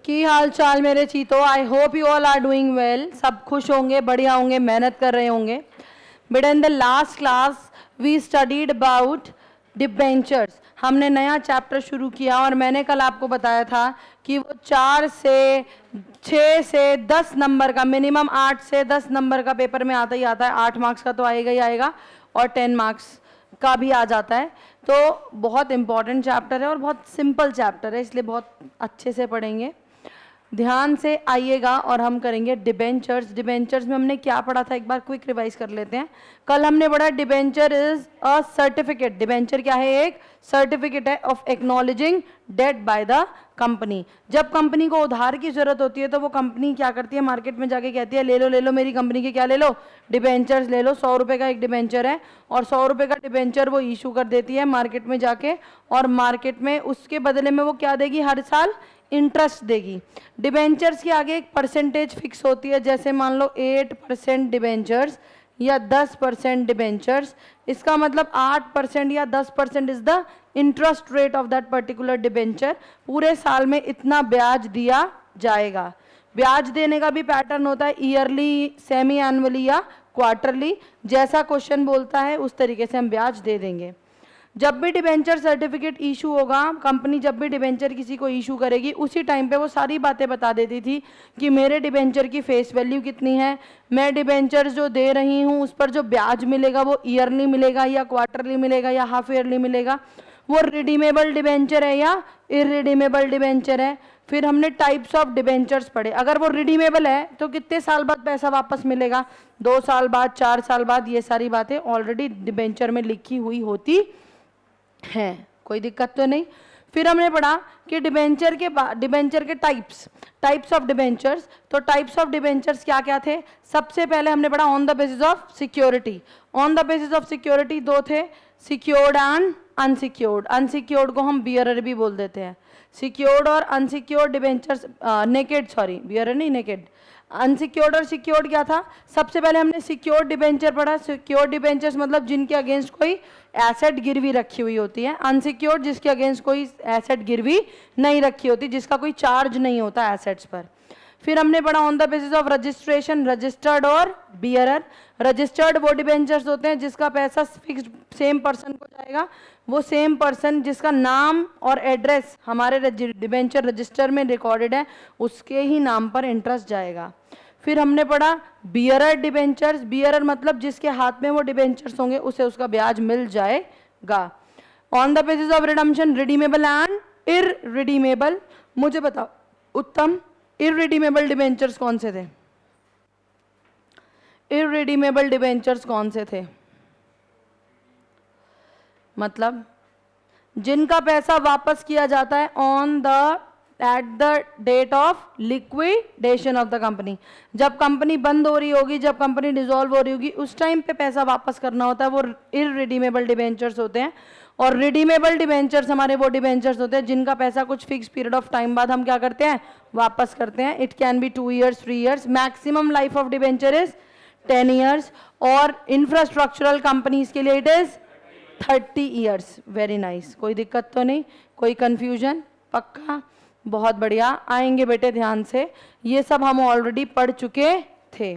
की हाल चाल मेरे चीतो। I hope you all are doing well. सब खुश होंगे, बढ़िया होंगे, मेहनत कर रहे होंगे। बेटा in the last class we studied about debentures. हमने नया चैप्टर शुरू किया और मैंने कल आपको बताया था कि वो 4 से 6 से 10 नंबर का, मिनिमम 8 से 10 नंबर का पेपर में आता ही आता है। 8 मार्क्स का तो आएगा ही आएगा और 10 मार्क्स का भी आ जाता है। तो बहुत इंपॉर्टेंट चैप्टर है और बहुत सिंपल चैप्टर है, इसलिए बहुत अच्छे से पढ़ेंगे। ध्यान से आइएगा और हम करेंगे डिबेंचर्स। डिबेंचर्स में हमने क्या पढ़ा था, एक बार क्विक रिवाइज कर लेते हैं। कल हमने पढ़ा debenture is a certificate. Debenture क्या है? एक सर्टिफिकेट है of acknowledging debt by the company. जब कंपनी को उधार की जरूरत होती है तो वो कंपनी क्या करती है, मार्केट में जाके कहती है ले लो मेरी कंपनी के क्या ले लो, डिबेंचर्स ले लो। 100 रुपये का एक डिबेंचर है और 100 रुपये का डिबेंचर वो इशू कर देती है मार्केट में जाके, और मार्केट में उसके बदले में वो क्या देगी, हर साल इंटरेस्ट देगी। डिबेंचर्स के आगे एक परसेंटेज फिक्स होती है, जैसे मान लो 8% डिबेंचर्स या 10% डिबेंचर्स। इसका मतलब 8% या 10% is the interest rate of that particular debenture. पूरे साल में इतना ब्याज दिया जाएगा। ब्याज देने का भी पैटर्न होता है, ईयरली, सेमी एनुअली या क्वार्टरली। जैसा क्वेश्चन बोलता है उस तरीके से हम ब्याज दे देंगे। जब भी डिबेंचर सर्टिफिकेट इशू होगा, कंपनी जब भी डिबेंचर किसी को इशू करेगी, उसी टाइम पे वो सारी बातें बता देती थी कि मेरे डिबेंचर की फेस वैल्यू कितनी है, मैं डिबेंचर जो दे रही हूँ उस पर जो ब्याज मिलेगा वो ईयरली मिलेगा या क्वार्टरली मिलेगा या हाफ ईयरली मिलेगा, वो रिडीमेबल डिबेंचर है या इरिडीमेबल डिबेंचर है। फिर हमने टाइप्स ऑफ डिबेंचर्स पढ़े। अगर वो रिडीमेबल है तो कितने साल बाद पैसा वापस मिलेगा, 2 साल बाद, 4 साल बाद, ये सारी बातें ऑलरेडी डिबेंचर में लिखी हुई होती हैं, कोई दिक्कत तो नहीं। फिर हमने पढ़ा कि डिबेंचर के टाइप्स ऑफ डिबेंचर्स। तो टाइप्स ऑफ डिबेंचर्स क्या क्या थे? सबसे पहले हमने पढ़ा on the basis of security. On the basis of security 2 थे, सिक्योर्ड एंड अनसिक्योर्ड। अनसिक्योर्ड को हम बियरर भी बोल देते हैं। सिक्योर्ड और unsecured debentures, naked, sorry bearer नहीं, नेकेड। अनसिक्योर्ड और सिक्योर्ड क्या था? सबसे पहले हमने सिक्योर्ड डिबेंचर पढ़ा। सिक्योर्ड डिबेंचर्स मतलब जिनके अगेंस्ट कोई एसेट गिरवी रखी हुई होती है। अनसिक्योर्ड जिसके अगेंस्ट कोई एसेट गिरवी नहीं रखी होती, जिसका कोई चार्ज नहीं होता एसेट्स पर। फिर हमने पढ़ा on the basis of registration, registered और बियरर। रजिस्टर्ड वो डिबेंचर्स होते हैं जिसका पैसा फिक्स्ड सेम पर्सन को जाएगा, वो सेम पर्सन जिसका नाम और एड्रेस हमारे डिबेंचर रजिस्टर में रिकॉर्डेड है, उसके ही नाम पर इंटरेस्ट जाएगा। फिर हमने पढ़ा बियरर डिबेंचर्स। बियरर मतलब जिसके हाथ में वो डिबेंचर्स होंगे उसे उसका ब्याज मिल जाएगा। On the basis of redemption, redeemable and irredeemable. मुझे बताओ उत्तम, इररिडीमेबल डिबेंचर्स कौन से थे? इररिडीमेबल डिबेंचर्स कौन से थे? मतलब जिनका पैसा वापस किया जाता है on the at the date of liquidation of the company. जब कंपनी बंद हो रही होगी, जब कंपनी डिसॉल्व हो रही होगी, उस टाइम पे पैसा वापस करना होता है, वो इररिडीमेबल डिबेंचर्स होते हैं। और रिडीमेबल डिबेंचर्स हमारे वो डिबेंचर्स होते हैं जिनका पैसा कुछ फिक्स पीरियड ऑफ टाइम बाद हम क्या करते हैं, वापस करते हैं। It can be 2 years, 3 years। Maximum life of debenture is 10 years और इंफ्रास्ट्रक्चरल कंपनीज के लिए it is 30 years। Very nice, कोई दिक्कत तो नहीं, कोई कंफ्यूजन? पक्का, बहुत बढ़िया। आएंगे बेटे ध्यान से, ये सब हम ऑलरेडी पढ़ चुके थे।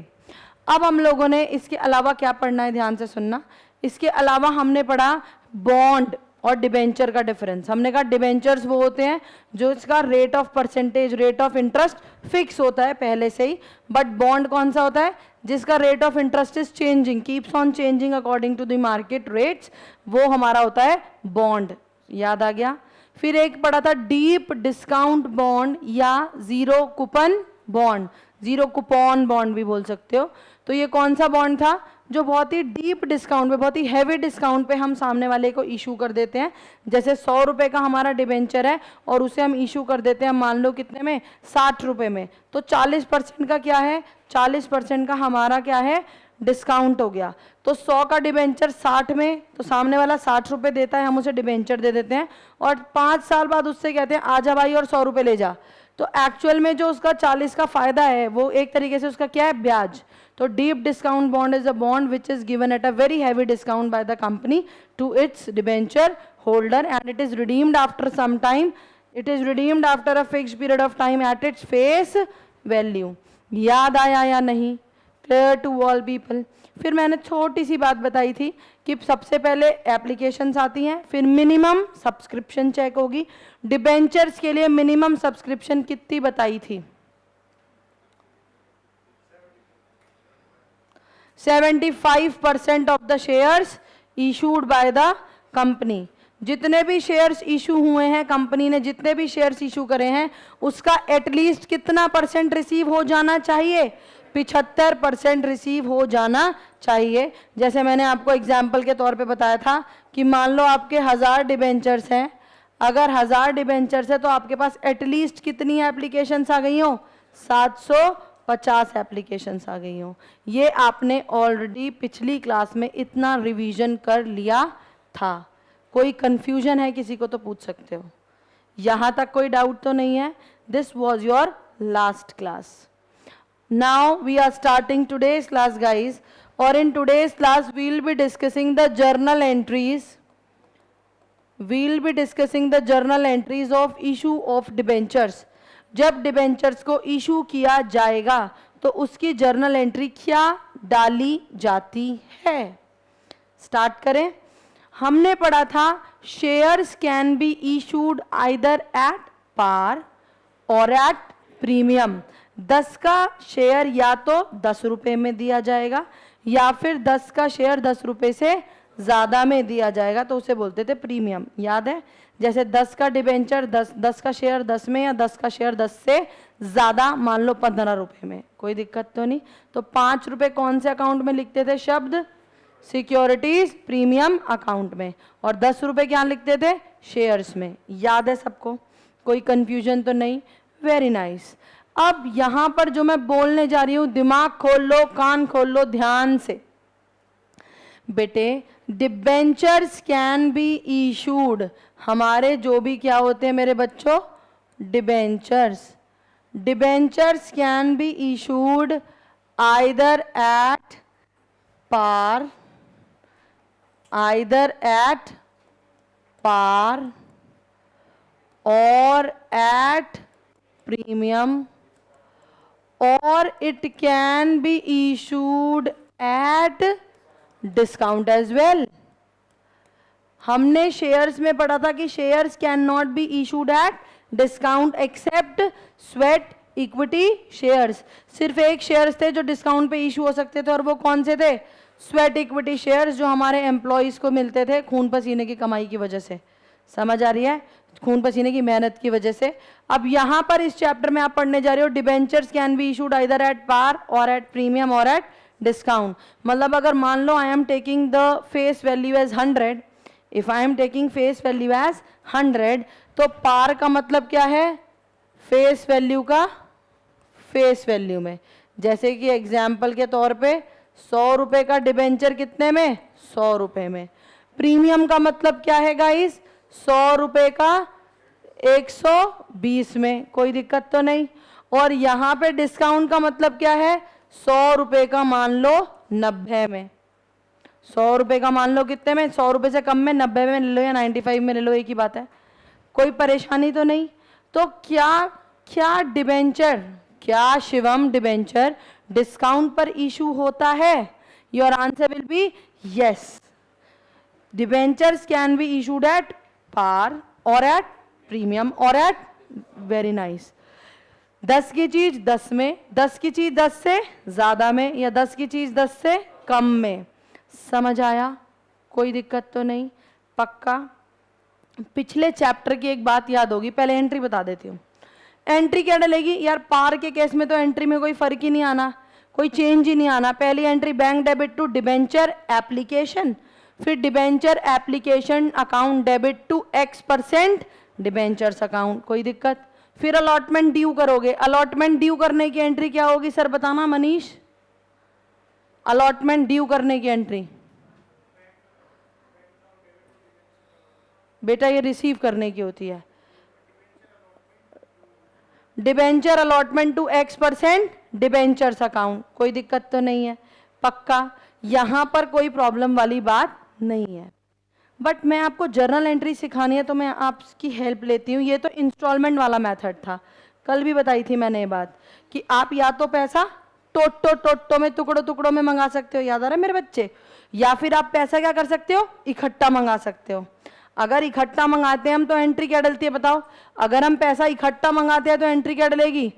अब हम लोगों ने इसके अलावा क्या पढ़ना है, ध्यान से सुनना। इसके अलावा हमने पढ़ा बॉन्ड और डिबेंचर का डिफरेंस। हमने कहा डिबेंचर्स वो होते हैं जो इसका rate of percentage, rate of interest fix होता है पहले से ही, बट बॉन्ड कौन सा होता है? जिसका rate of interest is changing, keeps on changing according to the market rates, वो हमारा होता है बॉन्ड। याद आ गया? फिर एक पढ़ा था डीप डिस्काउंट बॉन्ड या zero coupon bond, zero coupon bond भी बोल सकते हो। तो ये कौन सा बॉन्ड था? जो बहुत ही डीप डिस्काउंट पे, बहुत ही हैवी डिस्काउंट पे हम सामने वाले को इशू कर देते हैं। जैसे 100 रुपये का हमारा डिबेंचर है और उसे हम इशू कर देते हैं मान लो कितने में, 60 रुपये में, तो 40% का क्या है, 40% का हमारा क्या है, डिस्काउंट हो गया। तो 100 का डिबेंचर 60 में, तो सामने वाला 60 रुपये देता है, हम उसे डिबेंचर दे देते हैं और 5 साल बाद उससे कहते हैं आजा भाई और 100 रुपये ले जा। तो एक्चुअल में जो उसका 40 का फायदा है वो एक तरीके से उसका क्या है, ब्याज। तो deep discount bond is a bond which is given at a very heavy discount by the company to its debenture holder and it is redeemed after some time it is redeemed after a fixed period of time at its face value. याद आया या नहीं? Clear to all people? फिर मैंने छोटी सी बात बताई थी कि सबसे पहले एप्लीकेशंस आती हैं, फिर मिनिमम सब्सक्रिप्शन चेक होगी। डिबेंचर्स के लिए मिनिमम सब्सक्रिप्शन कितनी बताई थी? 75% of the shares issued by the company. जितने भी शेयर्स इशू हुए हैं, कंपनी ने जितने भी शेयर्स इशू करे हैं, उसका एटलीस्ट कितना परसेंट रिसीव हो जाना चाहिए? 75% रिसीव हो जाना चाहिए। जैसे मैंने आपको एग्जाम्पल के तौर पे बताया था कि मान लो आपके 1000 डिबेंचर्स हैं, अगर 1000 डिबेंचर्स है तो आपके पास एटलीस्ट कितनी एप्लीकेशंस आ गई हो? 750 एप्लीकेशंस आ गई हो। ये आपने ऑलरेडी पिछली क्लास में इतना रिवीजन कर लिया था। कोई कंफ्यूजन है किसी को तो पूछ सकते हो। यहाँ तक कोई डाउट तो नहीं है? This was your last class. Now we are starting today's class, guys, or in today's class we will be discussing the journal entries. We will be discussing the journal entries of issue of debentures. जब debentures को issue किया जाएगा तो उसकी journal entry क्या डाली जाती है? Start करें। हमने पढ़ा था shares can be issued either at par or at premium। 10 का शेयर या तो 10 रुपये में दिया जाएगा या फिर 10 का शेयर 10 रुपये से ज़्यादा में दिया जाएगा, तो उसे बोलते थे प्रीमियम। याद है? जैसे 10 का डिबेंचर 10 का शेयर 10 में या 10 का शेयर 10 से ज़्यादा, मान लो 15 रुपये में, कोई दिक्कत तो नहीं। तो 5 रुपये कौन से अकाउंट में लिखते थे? शब्द सिक्योरिटीज प्रीमियम अकाउंट में, और 10 रुपये क्या लिखते थे? शेयर्स में। याद है सबको? कोई कन्फ्यूजन तो नहीं? Very nice. अब यहां पर जो मैं बोलने जा रही हूं, दिमाग खोल लो, कान खोल लो ध्यान से बेटे। डिबेंचर्स कैन बी इशूड, हमारे जो भी क्या होते हैं मेरे बच्चों? Debentures. Debentures can be issued either at par, either at par और at premium, or it can be issued at discount as well। हमने शेयर्स में पढ़ा था कि shares can not be issued at discount except sweat equity shares. सिर्फ एक shares थे जो डिस्काउंट पे इशू हो सकते थे, और वो कौन से थे? स्वेट इक्विटी शेयर्स, जो हमारे एम्प्लॉयज़ को मिलते थे खून पसीने की कमाई की वजह से। समझ आ रही है? खून पसीने की मेहनत की वजह से। अब यहाँ पर इस चैप्टर में आप पढ़ने जा रहे हो debentures can be issued either at par और एट प्रीमियम और एट डिस्काउंट। मतलब अगर मान लो I am taking the face value as 100, if I am taking face value as 100, तो पार का मतलब क्या है? फेस वैल्यू का फेस वैल्यू में। जैसे कि एग्जाम्पल के तौर पे 100 रुपये का डिबेंचर कितने में? 100 रुपये में। प्रीमियम का मतलब क्या है गाइस? 100 रुपये का 120 में। कोई दिक्कत तो नहीं? और यहाँ पे डिस्काउंट का मतलब क्या है? 100 रुपये का मान लो 90 में। 100 रुपये का मान लो कितने में? 100 रुपये से कम में, 90 में ले लो या 95 में ले लो, एक ही बात है। कोई परेशानी तो नहीं? तो क्या डिबेंचर, क्या शिवम डिबेंचर डिस्काउंट पर इशू होता है? Your answer will be yes. Debentures can be issued at par और एट प्रीमियम और एट, वेरी नाइस। 10 की चीज 10 में, 10 की चीज 10 से ज्यादा में, या 10 की चीज 10 से कम में। समझ आया? कोई दिक्कत तो नहीं? पक्का? पिछले चैप्टर की एक बात याद होगी, पहले एंट्री बता देती हूँ। एंट्री क्या डलेगी यार? पार के केस में तो एंट्री में कोई फर्क ही नहीं आना, कोई चेंज ही नहीं आना। पहली entry bank debit to debenture application, फिर debenture application account debit to X% debentures account. कोई दिक्कत? फिर अलॉटमेंट ड्यू करोगे। अलॉटमेंट ड्यू करने की एंट्री क्या होगी सर बताना मनीष? अलॉटमेंट ड्यू करने की एंट्री बेटा ये रिसीव करने की होती है। Debenture allotment to X% debentures account. कोई दिक्कत तो नहीं है? पक्का? यहां पर कोई प्रॉब्लम वाली बात नहीं है। बट मैं आपको जर्नल एंट्री सिखानी है तो मैं आपकी हेल्प लेती हूँ। ये तो इंस्टॉलमेंट वाला मेथड था, कल भी बताई थी मैंने ये बात कि आप या तो पैसा टोटो में टुकड़ों टुकड़ों में मंगा सकते हो, याद आ रहा है मेरे बच्चे, या फिर आप पैसा क्या कर सकते हो, इकट्ठा मंगा सकते हो। अगर इकट्ठा मंगाते हैं हम तो एंट्री क्या डलती है बताओ? अगर हम पैसा इकट्ठा मंगाते हैं तो एंट्री क्या डलेगी?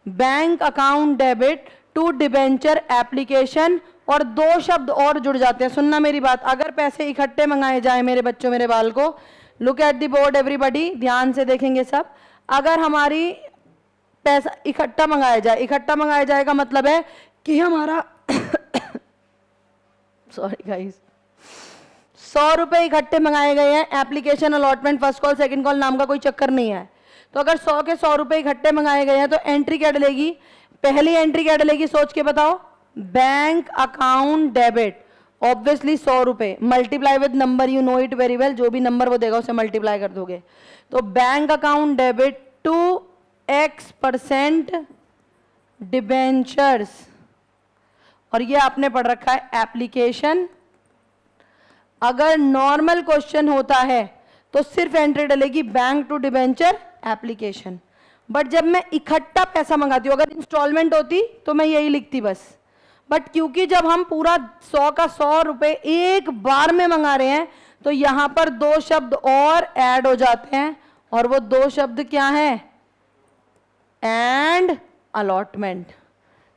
Bank account debit to debenture application, और दो शब्द और जुड़ जाते हैं, सुनना मेरी बात। अगर पैसे इकट्ठे मंगाए जाए मेरे बच्चों, मेरे बाल को, look at the board everybody, ध्यान से देखेंगे सब। अगर हमारी पैसा इकट्ठा मंगाया जाए, इकट्ठा मंगाया जाए का मतलब है कि हमारा सॉरी गाइस, 100 रुपए इकट्ठे मंगाए गए हैं, application allotment first call second call नाम का कोई चक्कर नहीं है। तो अगर 100 के 100 रुपए इकट्ठे मंगाए गए हैं तो एंट्री क्या डलेगी? पहली एंट्री क्या डलेगी सोच के बताओ? बैंक अकाउंट डेबिट, ऑब्वियसली 100 रुपए, multiply with number, you know it very well, जो भी नंबर वो देगा उसे मल्टीप्लाई कर दोगे। तो bank account debit to X% debentures, और ये आपने पढ़ रखा है एप्लीकेशन। अगर नॉर्मल क्वेश्चन होता है तो सिर्फ एंट्री डलेगी bank to debenture application, but जब मैं इकट्ठा पैसा मंगाती हूँ, अगर इंस्टॉलमेंट होती तो मैं यही लिखती बस, बट क्योंकि जब हम पूरा 100 का 100 रुपए एक बार में मंगा रहे हैं तो यहां पर दो शब्द और ऐड हो जाते हैं, और वो दो शब्द क्या हैं? And allotment.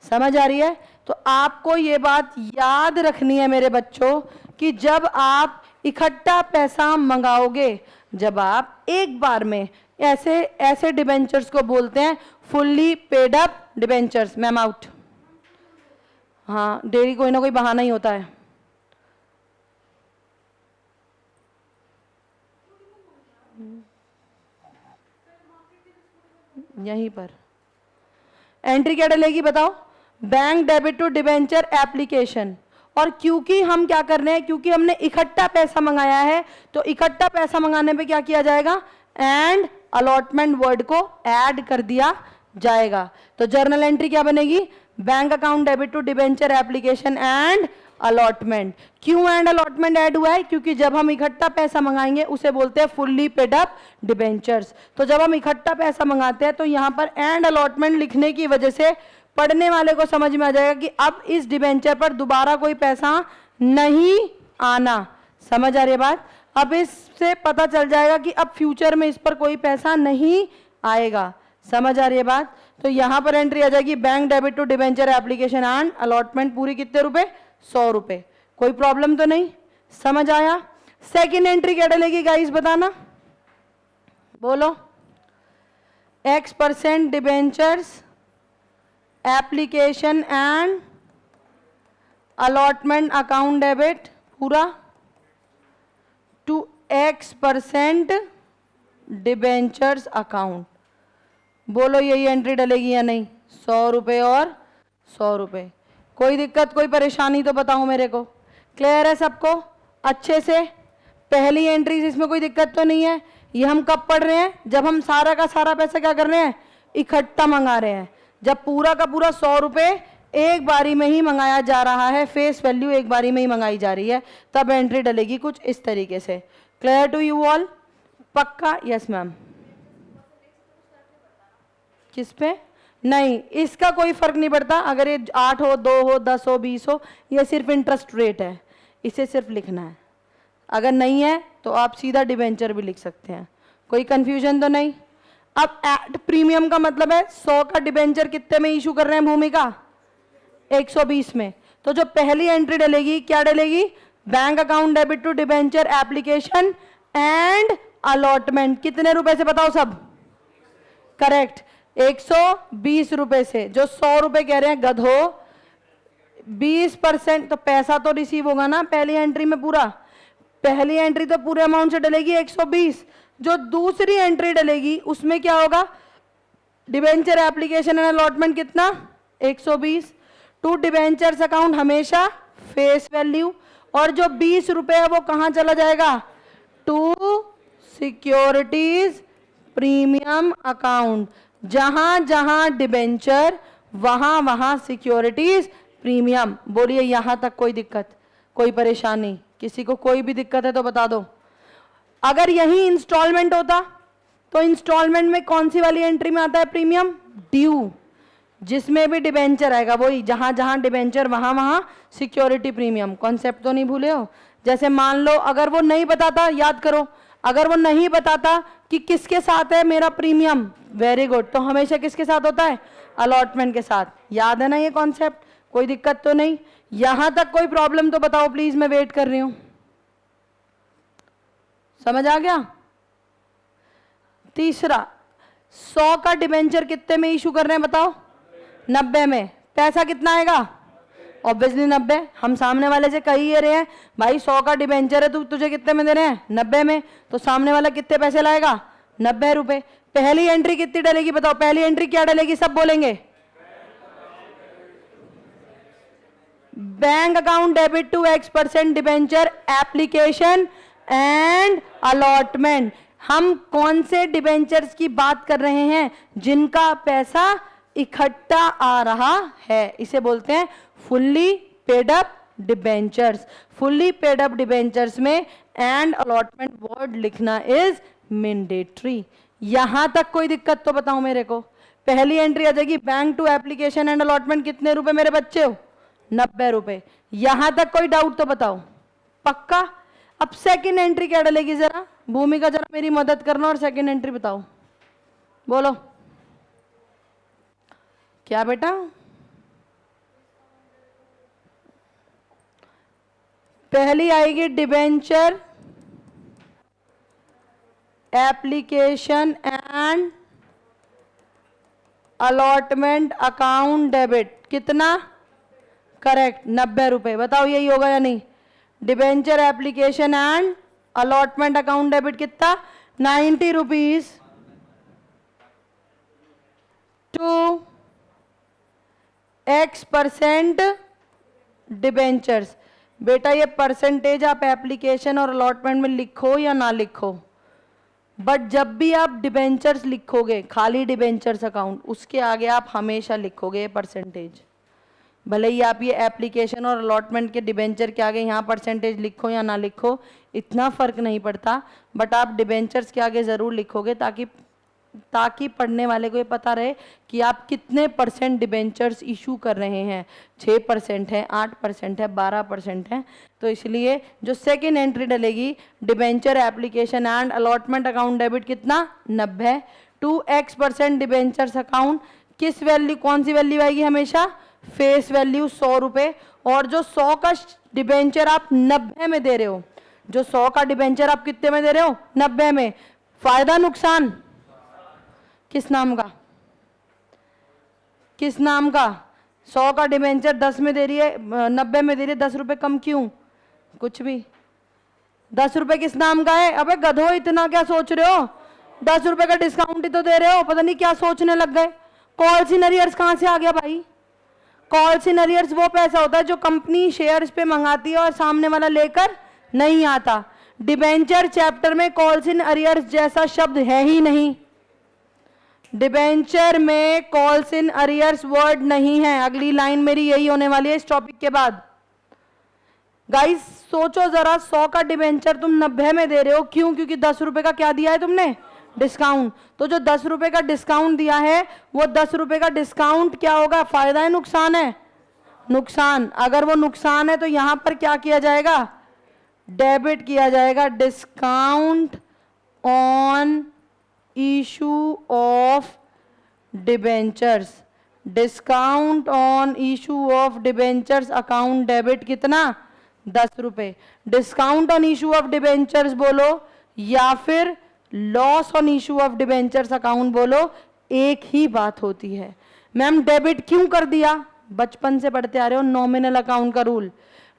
समझ आ रही है? तो आपको ये बात याद रखनी है मेरे बच्चों कि जब आप इकट्ठा पैसा मंगाओगे, जब आप एक बार में, ऐसे ऐसे डिबेंचर्स को बोलते हैं fully paid up debentures. Ma'am out. हाँ, डेली कोई ना कोई बहाना ही होता है। यहीं पर एंट्री क्या डलेगी बताओ? Bank debit to debenture application. और क्योंकि हम क्या कर रहे हैं, क्योंकि हमने इकट्ठा पैसा मंगाया है, तो इकट्ठा पैसा मंगाने पे क्या किया जाएगा? एंड अलॉटमेंट वर्ड को ऐड कर दिया जाएगा। तो जर्नल एंट्री क्या बनेगी? Bank account debit to debenture application and allotment. क्यों एंड अलॉटमेंट ऐड हुआ है? क्योंकि जब हम इकट्ठा पैसा मंगाएंगे उसे बोलते हैं फुल्ली पेड अप डिबेंचर्स। तो जब हम इकट्ठा पैसा मंगाते हैं तो यहां पर एंड अलॉटमेंट लिखने की वजह से पढ़ने वाले को समझ में आ जाएगा कि अब इस डिबेंचर पर दोबारा कोई पैसा नहीं आना। समझ आ रही है बात? अब इससे पता चल जाएगा कि अब फ्यूचर में इस पर कोई पैसा नहीं आएगा। समझ आ रही है बात? तो यहां पर एंट्री आ जाएगी bank debit to debenture application and allotment, पूरी कितने रुपए? 100 रुपए। कोई प्रॉब्लम तो नहीं? समझ आया? सेकंड एंट्री क्या डलेगी गाइस बताना, बोलो? X% debentures application and allotment account debit पूरा टू X% डिबेंचर्स अकाउंट। बोलो यही एंट्री डलेगी या नहीं? 100 रुपए और 100 रुपए। कोई दिक्कत, कोई परेशानी तो बताओ मेरे को। क्लियर है सबको अच्छे से? पहली एंट्री इसमें कोई दिक्कत तो नहीं है? ये हम कब पढ़ रहे हैं? जब हम सारा का सारा पैसा क्या कर रहे हैं? इकट्ठा मंगा रहे हैं। जब पूरा का पूरा 100 रुपए एक बारी में ही मंगाया जा रहा है, फेस वैल्यू एक बारी में ही मंगाई जा रही है, तब एंट्री डलेगी कुछ इस तरीके से। Clear to you all? पक्का? Yes ma'am. किस पे? नहीं, इसका कोई फर्क नहीं पड़ता। अगर ये 8 हो, 2 हो, 10 हो, 20 हो, ये सिर्फ इंटरेस्ट रेट है, इसे सिर्फ लिखना है। अगर नहीं है तो आप सीधा डिबेंचर भी लिख सकते हैं, कोई कंफ्यूजन तो नहीं। अब एट प्रीमियम का मतलब है 100 का डिबेंचर कितने में इशू कर रहे हैं भूमिका? 120 में। तो जो पहली एंट्री डलेगी क्या डलेगी? Bank account debit to debenture application and allotment. कितने रुपए से बताओ सब? करेक्ट, 120 रुपए से। जो 100 रुपए कह रहे हैं गधो, 20%। तो पैसा तो रिसीव होगा ना पहली एंट्री में पूरा। पहली एंट्री तो पूरे अमाउंट से डलेगी 120। जो दूसरी एंट्री डलेगी उसमें क्या होगा? डिबेंचर एप्लीकेशन एंड अलॉटमेंट कितना? 120 टू डिबेंचर्स अकाउंट, हमेशा फेस वैल्यू। और जो 20 रुपए है वो कहां चला जाएगा? To securities premium account. जहां जहां डिबेंचर वहां वहां सिक्योरिटीज प्रीमियम। बोलिए यहां तक कोई दिक्कत, कोई परेशानी? किसी को कोई भी दिक्कत है तो बता दो। अगर यही इंस्टॉलमेंट होता तो इंस्टॉलमेंट में कौन सी वाली एंट्री में आता है प्रीमियम? ड्यू। जिसमें भी डिबेंचर आएगा वही, जहां जहां डिबेंचर वहां वहां सिक्योरिटी प्रीमियम। कॉन्सेप्ट तो नहीं भूले हो? जैसे मान लो अगर वो नहीं बताता, याद करो, अगर वो नहीं बताता कि किसके साथ है मेरा प्रीमियम, वेरी गुड, तो हमेशा किसके साथ होता है? अलॉटमेंट के साथ। याद है ना ये कॉन्सेप्ट? कोई दिक्कत तो नहीं? यहां तक कोई प्रॉब्लम तो बताओ प्लीज, मैं वेट कर रही हूं। समझ आ गया? तीसरा, 100 का डिबेंचर कितने में इशू कर रहे हैं बताओ? 90 में। पैसा कितना आएगा? ऑब्वियसली 90। हम सामने वाले से कही ये रहे हैं भाई 100 का डिबेंचर है, तुझे कितने में दे रहे हैं? 90 में। तो सामने वाला कितने पैसे लाएगा? 90 रुपए। पहली एंट्री कितनी डलेगी बताओ? पहली एंट्री क्या डलेगी? सब बोलेंगे bank account debit to X% debenture application and allotment. हम कौन से डिबेंचर्स की बात कर रहे हैं? जिनका पैसा इकट्ठा आ रहा है, इसे बोलते हैं fully paid up debentures. Fully paid up debentures में एंड अलॉटमेंट वर्ड लिखना इज मैंडेटरी। यहां तक कोई दिक्कत तो बताओ मेरे को? पहली एंट्री आ जाएगी bank to application and allotment, कितने रुपए मेरे बच्चे हो? 90 रुपए। यहां तक कोई डाउट तो बताओ? पक्का? अब सेकंड एंट्री क्या डलेगी? जरा भूमिका जरा मेरी मदद करना और सेकंड एंट्री बताओ, बोलो क्या बेटा? पहली आएगी debenture application and allotment account debit, कितना? करेक्ट, 90 रुपए। बताओ यही होगा या नहीं? Debenture application and allotment account debit कितना? 90 रुपीज टू X% डिबेंचर्स। बेटा ये परसेंटेज आप एप्लीकेशन और अलॉटमेंट में लिखो या ना लिखो, बट जब भी आप डिबेंचर्स लिखोगे, खाली डिबेंचर्स अकाउंट, उसके आगे आप हमेशा लिखोगे परसेंटेज। भले ही आप ये एप्लीकेशन और अलॉटमेंट के डिबेंचर के आगे यहाँ परसेंटेज लिखो या ना लिखो, इतना फर्क नहीं पड़ता, बट आप डिबेंचर्स के आगे जरूर लिखोगे ताकि पढ़ने वाले को ये पता रहे कि आप कितने % डिबेंचर्स इशू कर रहे हैं। 6% है, 8% है, 12% है। तो इसलिए जो सेकेंड एंट्री डलेगी debenture application and allotment account debit कितना? 90 टू X% डिबेंचर्स अकाउंट। किस वैल्यू, कौन सी वैल्यू आएगी? हमेशा फेस वैल्यू 100 रुपए। और जो 100 का डिबेंचर आप 90 में दे रहे हो, जो 100 का डिबेंचर आप कितने में दे रहे हो? 90 में। फायदा नुकसान किस नाम का? किस नाम का? 100 का डिबेंचर 10 में दे रही है, 90 में दे रही है, 10 रुपए कम क्यों? कुछ भी। 10 रुपए किस नाम का है? अबे गधो, इतना क्या सोच रहे हो? 10 रुपए का डिस्काउंट ही तो दे रहे हो, पता नहीं क्या सोचने लग गए। कॉल्स इन अरियर्स कहां से आ गया भाई? कॉल्स इन अरियर्स वो पैसा होता है जो कंपनी शेयर्स पे मंगाती है और सामने वाला लेकर नहीं आता। डिबेंचर चैप्टर में कॉल्स इन अरियर्स जैसा शब्द है ही नहीं। डिबेंचर में कॉल्स इन अरियर्स वर्ड नहीं है। अगली लाइन मेरी यही होने वाली है इस टॉपिक के बाद। गाइस सोचो जरा, 100 का डिबेंचर तुम 90 में दे रहे हो, क्यों? क्योंकि 10 रुपए का क्या दिया है तुमने? डिस्काउंट। तो जो 10 रुपए का डिस्काउंट दिया है, वो 10 रुपए का डिस्काउंट क्या होगा? फायदा है नुकसान है? नुकसान। अगर वो नुकसान है तो यहां पर क्या किया जाएगा? डेबिट किया जाएगा। Discount on issue of debentures. Discount on issue of debentures account debit कितना? 10 रुपए। Discount on issue of debentures बोलो या फिर loss on issue of debentures account बोलो, एक ही बात होती है। मैम डेबिट क्यों कर दिया? बचपन से पढ़ते आ रहे हो नॉमिनल अकाउंट का rule.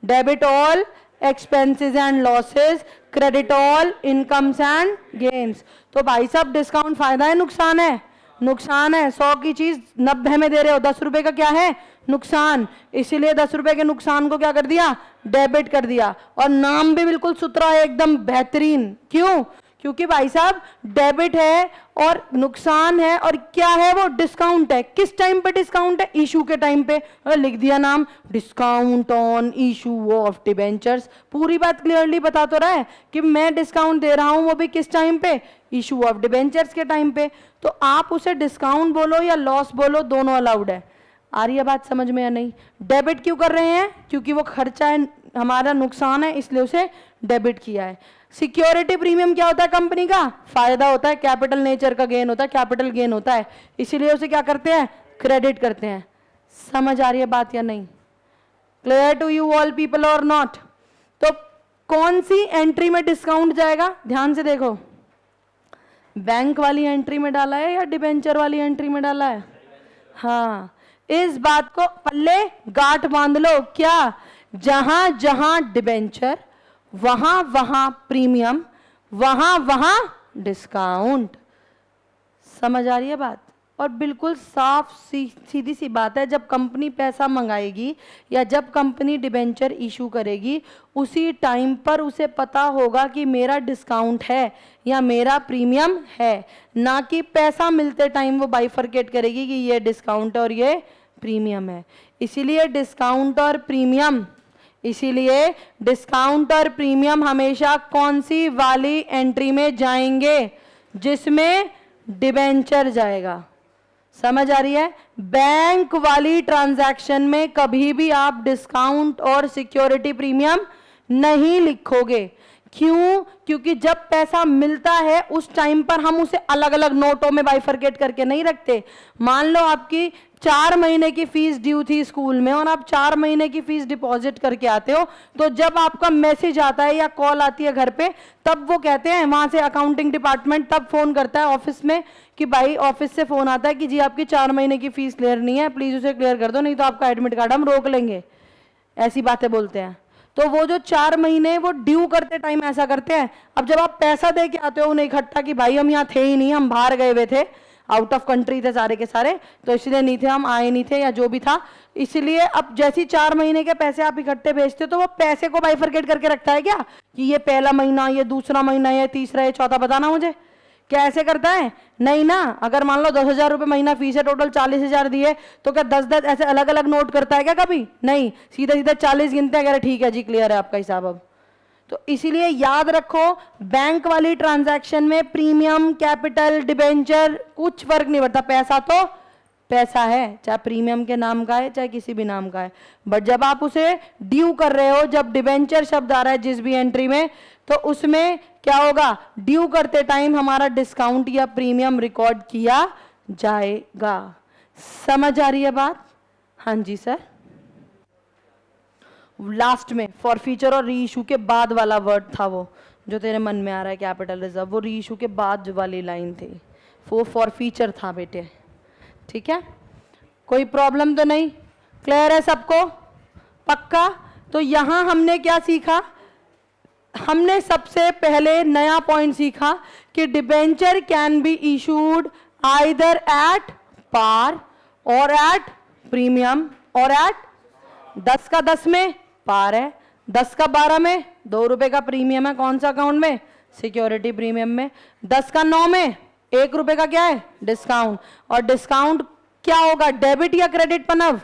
Debit all expenses and losses, credit all incomes and gains. तो भाई साहब डिस्काउंट फायदा है नुकसान है? नुकसान है। 100 की चीज 90 में दे रहे हो, 10 रुपए का क्या है? नुकसान। इसीलिए 10 रुपए के नुकसान को क्या कर दिया? डेबिट कर दिया। और नाम भी बिल्कुल सुथरा है, एकदम बेहतरीन। क्यों? क्योंकि भाई साहब डेबिट है और नुकसान है, और क्या है वो, डिस्काउंट है। किस टाइम पे डिस्काउंट है? इशू के टाइम पे। लिख दिया नाम, discount on issue of debentures. पूरी बात क्लियरली बता तो रहा है कि मैं डिस्काउंट दे रहा हूं, वो भी किस टाइम पे, इशू ऑफ डिबेंचर्स के टाइम पे। तो आप उसे डिस्काउंट बोलो या लॉस बोलो, दोनों अलाउड है। आ रही है बात समझ में या नहीं? डेबिट क्यों कर रहे हैं? क्योंकि वो खर्चा है, हमारा नुकसान है, इसलिए उसे डेबिट किया है। सिक्योरिटी प्रीमियम क्या होता है? कंपनी का फायदा होता है, कैपिटल नेचर का गेन होता है, कैपिटल गेन होता है, इसीलिए उसे क्या करते हैं, क्रेडिट करते हैं। समझ आ रही है बात या नहीं? Clear to you all people or not? तो कौन सी एंट्री में डिस्काउंट जाएगा? ध्यान से देखो, बैंक वाली एंट्री में डाला है या डिबेंचर वाली एंट्री में डाला है? हाँ, इस बात को पल्ले गांठ बांध लो। क्या? जहां जहां डिबेंचर, वहां वहां प्रीमियम, वहां वहां डिस्काउंट। समझ आ रही है बात? और बिल्कुल साफ सीधी सी बात है, जब कंपनी पैसा मंगाएगी या जब कंपनी डिबेंचर इशू करेगी, उसी टाइम पर उसे पता होगा कि मेरा डिस्काउंट है या मेरा प्रीमियम है, ना कि पैसा मिलते टाइम वो बाइफरकेट करेगी कि ये डिस्काउंट है और ये प्रीमियम है। इसीलिए डिस्काउंट और प्रीमियम हमेशा कौन सी वाली एंट्री में जाएंगे? जिसमें डिबेंचर जाएगा। समझ आ रही है? बैंक वाली ट्रांजैक्शन में कभी भी आप डिस्काउंट और सिक्योरिटी प्रीमियम नहीं लिखोगे। क्यों? क्योंकि जब पैसा मिलता है उस टाइम पर हम उसे अलग अलग नोटों में बाइफरकेट करके नहीं रखते। मान लो आपकी 4 महीने की फीस ड्यू थी स्कूल में और आप 4 महीने की फीस डिपॉजिट करके आते हो, तो जब आपका मैसेज आता है या कॉल आती है घर पे, तब वो कहते हैं वहां से अकाउंटिंग डिपार्टमेंट तब फोन करता है ऑफिस में कि भाई ऑफिस से फोन आता है कि जी आपकी 4 महीने की फीस क्लियर नहीं है, प्लीज उसे क्लियर कर दो, नहीं तो आपका एडमिट कार्ड हम रोक लेंगे। ऐसी बातें बोलते हैं। तो वो जो 4 महीने वो ड्यू करते टाइम ऐसा करते हैं। अब जब आप पैसा दे के आते हो उन्हें इकट्ठा कि भाई हम यहाँ थे ही नहीं, हम बाहर गए हुए थे, आउट ऑफ कंट्री थे सारे के सारे, तो इसलिए नहीं थे, हम आए नहीं थे या जो भी था, इसलिए अब जैसी 4 महीने के पैसे आप इकट्ठे भेजते हो तो वो पैसे को बाइफरकेट करके रखता है क्या कि ये पहला महीना, ये दूसरा महीना, ये तीसरा, ये चौथा, बताना मुझे क्या ऐसे करता है? नहीं ना। अगर मान लो 10,000 रुपये महीना फीस है, टोटल 40,000 दिए, तो क्या 10-10 ऐसे अलग अलग नोट करता है क्या कभी? नहीं, सीधा सीधा 40 गिनते हैं, ठीक है जी क्लियर है आपका हिसाब। अब तो इसीलिए याद रखो, बैंक वाली ट्रांजैक्शन में प्रीमियम, कैपिटल, डिबेंचर कुछ फर्क नहीं पड़ता, पैसा तो पैसा है, चाहे प्रीमियम के नाम का है चाहे किसी भी नाम का है। बट जब आप उसे ड्यू कर रहे हो, जब डिबेंचर शब्द आ रहा है जिस भी एंट्री में, तो उसमें क्या होगा? ड्यू करते टाइम हमारा डिस्काउंट या प्रीमियम रिकॉर्ड किया जाएगा। समझ आ रही है बात? हाँ जी सर। लास्ट में फॉर फ्यूचर और री इशू के बाद वाला वर्ड था वो जो तेरे मन में आ रहा है, कैपिटल रिजर्व, वो री इशू के बाद वाली लाइन थी, वो फॉर फ्यूचर था बेटे। ठीक है, कोई प्रॉब्लम तो नहीं? क्लियर है सबको? पक्का? तो यहां हमने क्या सीखा? हमने सबसे पहले नया पॉइंट सीखा कि debenture can be issued either at par और एट प्रीमियम और एट 10 का 10 में पार है, 10 का 12 में 2 रुपए का प्रीमियम है, कौन सा अकाउंट में? सिक्योरिटी प्रीमियम में। 10 का 9 में 1 रुपए का क्या है? डिस्काउंट। और डिस्काउंट क्या होगा? डेबिट या क्रेडिट पनव?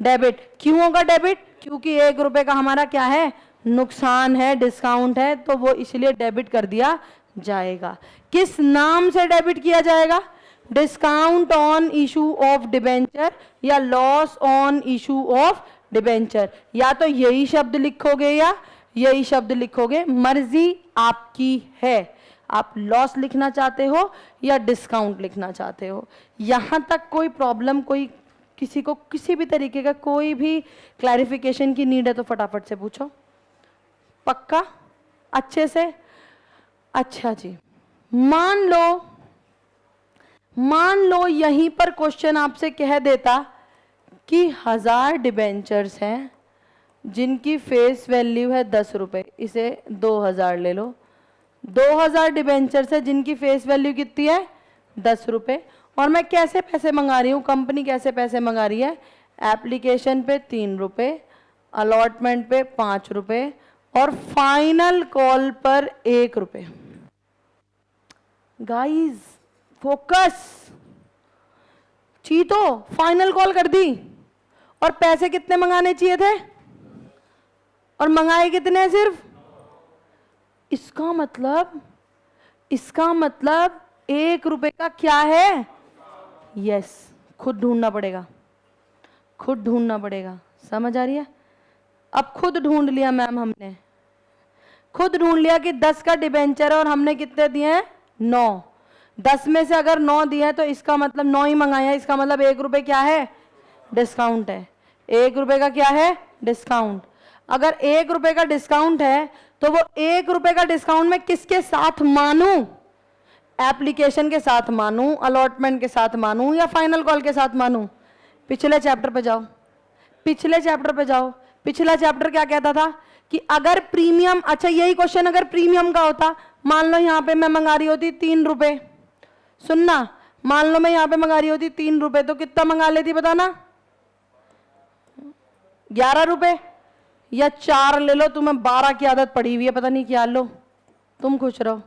डेबिट। क्यों होगा डेबिट? क्योंकि 1 रुपए का हमारा क्या है? नुकसान है, डिस्काउंट है, तो वो इसलिए डेबिट कर दिया जाएगा। किस नाम से डेबिट किया जाएगा? Discount on issue of debenture या loss on issue of debenture. या तो यही शब्द लिखोगे या यही शब्द लिखोगे, मर्जी आपकी है। आप लॉस लिखना चाहते हो या डिस्काउंट लिखना चाहते हो। यहां तक कोई प्रॉब्लम, कोई किसी को किसी भी तरीके का कोई भी क्लैरिफिकेशन की नीड है तो फटाफट से पूछो। पक्का? अच्छे से? अच्छा जी, मान लो यहीं पर क्वेश्चन आपसे कह देता कि 1000 डिबेंचर्स हैं जिनकी फेस वैल्यू है 10 रुपए, इसे 2000 ले लो। 2000 डिबेंचर्स है जिनकी फेस वैल्यू कितनी है? 10 रुपए। और मैं कैसे पैसे मंगा रही हूँ, कंपनी कैसे पैसे मंगा रही है? एप्लीकेशन पे 3 रुपए, अलॉटमेंट पे 5 रुपए और फाइनल कॉल पर 1 रुपए। Guys focus. चीतो फाइनल कॉल कर दी और पैसे कितने मंगाने चाहिए थे और मंगाए कितने सिर्फ। इसका मतलब 1 रुपए का क्या है? यस, खुद ढूंढना पड़ेगा। समझ आ रही है? अब खुद ढूंढ लिया मैम, हमने खुद ढूंढ लिया कि 10 का डिबेंचर है और हमने कितने दिए हैं? 9। 10 में से अगर 9 दिए हैं तो इसका मतलब 9 ही मंगाए हैं। इसका मतलब 1 रुपए क्या है? डिस्काउंट है। 1 रुपए का क्या है? डिस्काउंट। अगर 1 रुपए का डिस्काउंट है तो वो 1 रुपए का डिस्काउंट मैं किसके साथ मानूं? एप्लीकेशन के साथ मानूं, अलॉटमेंट के साथ मानूं या फाइनल कॉल के साथ मानूं? पिछले चैप्टर पे जाओ। पिछला चैप्टर क्या कहता था कि अगर प्रीमियम, अच्छा यही क्वेश्चन अगर प्रीमियम का होता, मान लो यहां पे मैं मंगा रही होती 3 रुपए, सुनना, मान लो मैं यहां पे मंगा रही होती 3 रुपए, तो कितना मंगा लेती बताना? 11 रुपए या 4 ले लो, तुम्हें 12 की आदत पड़ी हुई है, पता नहीं क्या, लो तुम खुश रहो।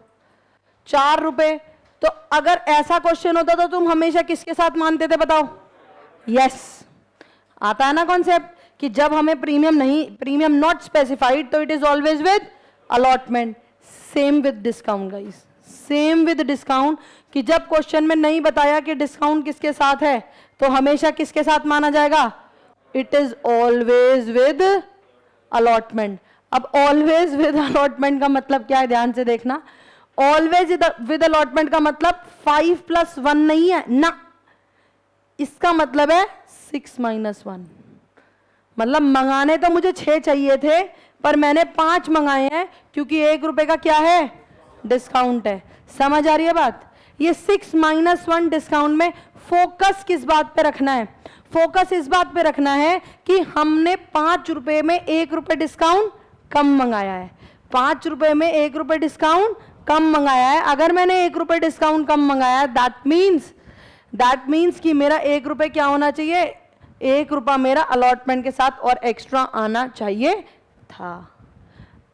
4 रुपए। तो अगर ऐसा क्वेश्चन होता तो तुम हमेशा किसके साथ मानते थे बताओ? यस, आता है ना कॉन्सेप्ट कि जब हमें प्रीमियम नॉट स्पेसिफाइड तो it is always with allotment. Same with discount guys, same with discount, कि जब क्वेश्चन में नहीं बताया कि डिस्काउंट किसके साथ है तो हमेशा किसके साथ माना जाएगा? It is always with allotment. अब ऑलवेज विद अलॉटमेंट का मतलब क्या है? ध्यान से देखना। ऑलवेज विद अलॉटमेंट का मतलब 5 + 1 नहीं है ना, इसका मतलब है 6 - 1। मतलब मंगाने तो मुझे 6 चाहिए थे पर मैंने 5 मंगाए हैं क्योंकि 1 रुपए का क्या है? डिस्काउंट है। समझ आ रही है बात? ये 6 - 1 डिस्काउंट में फोकस किस बात पे रखना है? फोकस इस बात पे रखना है कि हमने 5 रुपए में 1 रुपए डिस्काउंट कम मंगाया है। 5 रुपए में 1 रुपए डिस्काउंट कम मंगाया है। अगर मैंने 1 रुपए डिस्काउंट कम मंगाया, दैट मीन्स कि मेरा 1 रुपए क्या होना चाहिए? 1 रुपया मेरा अलॉटमेंट के साथ और एक्स्ट्रा आना चाहिए था।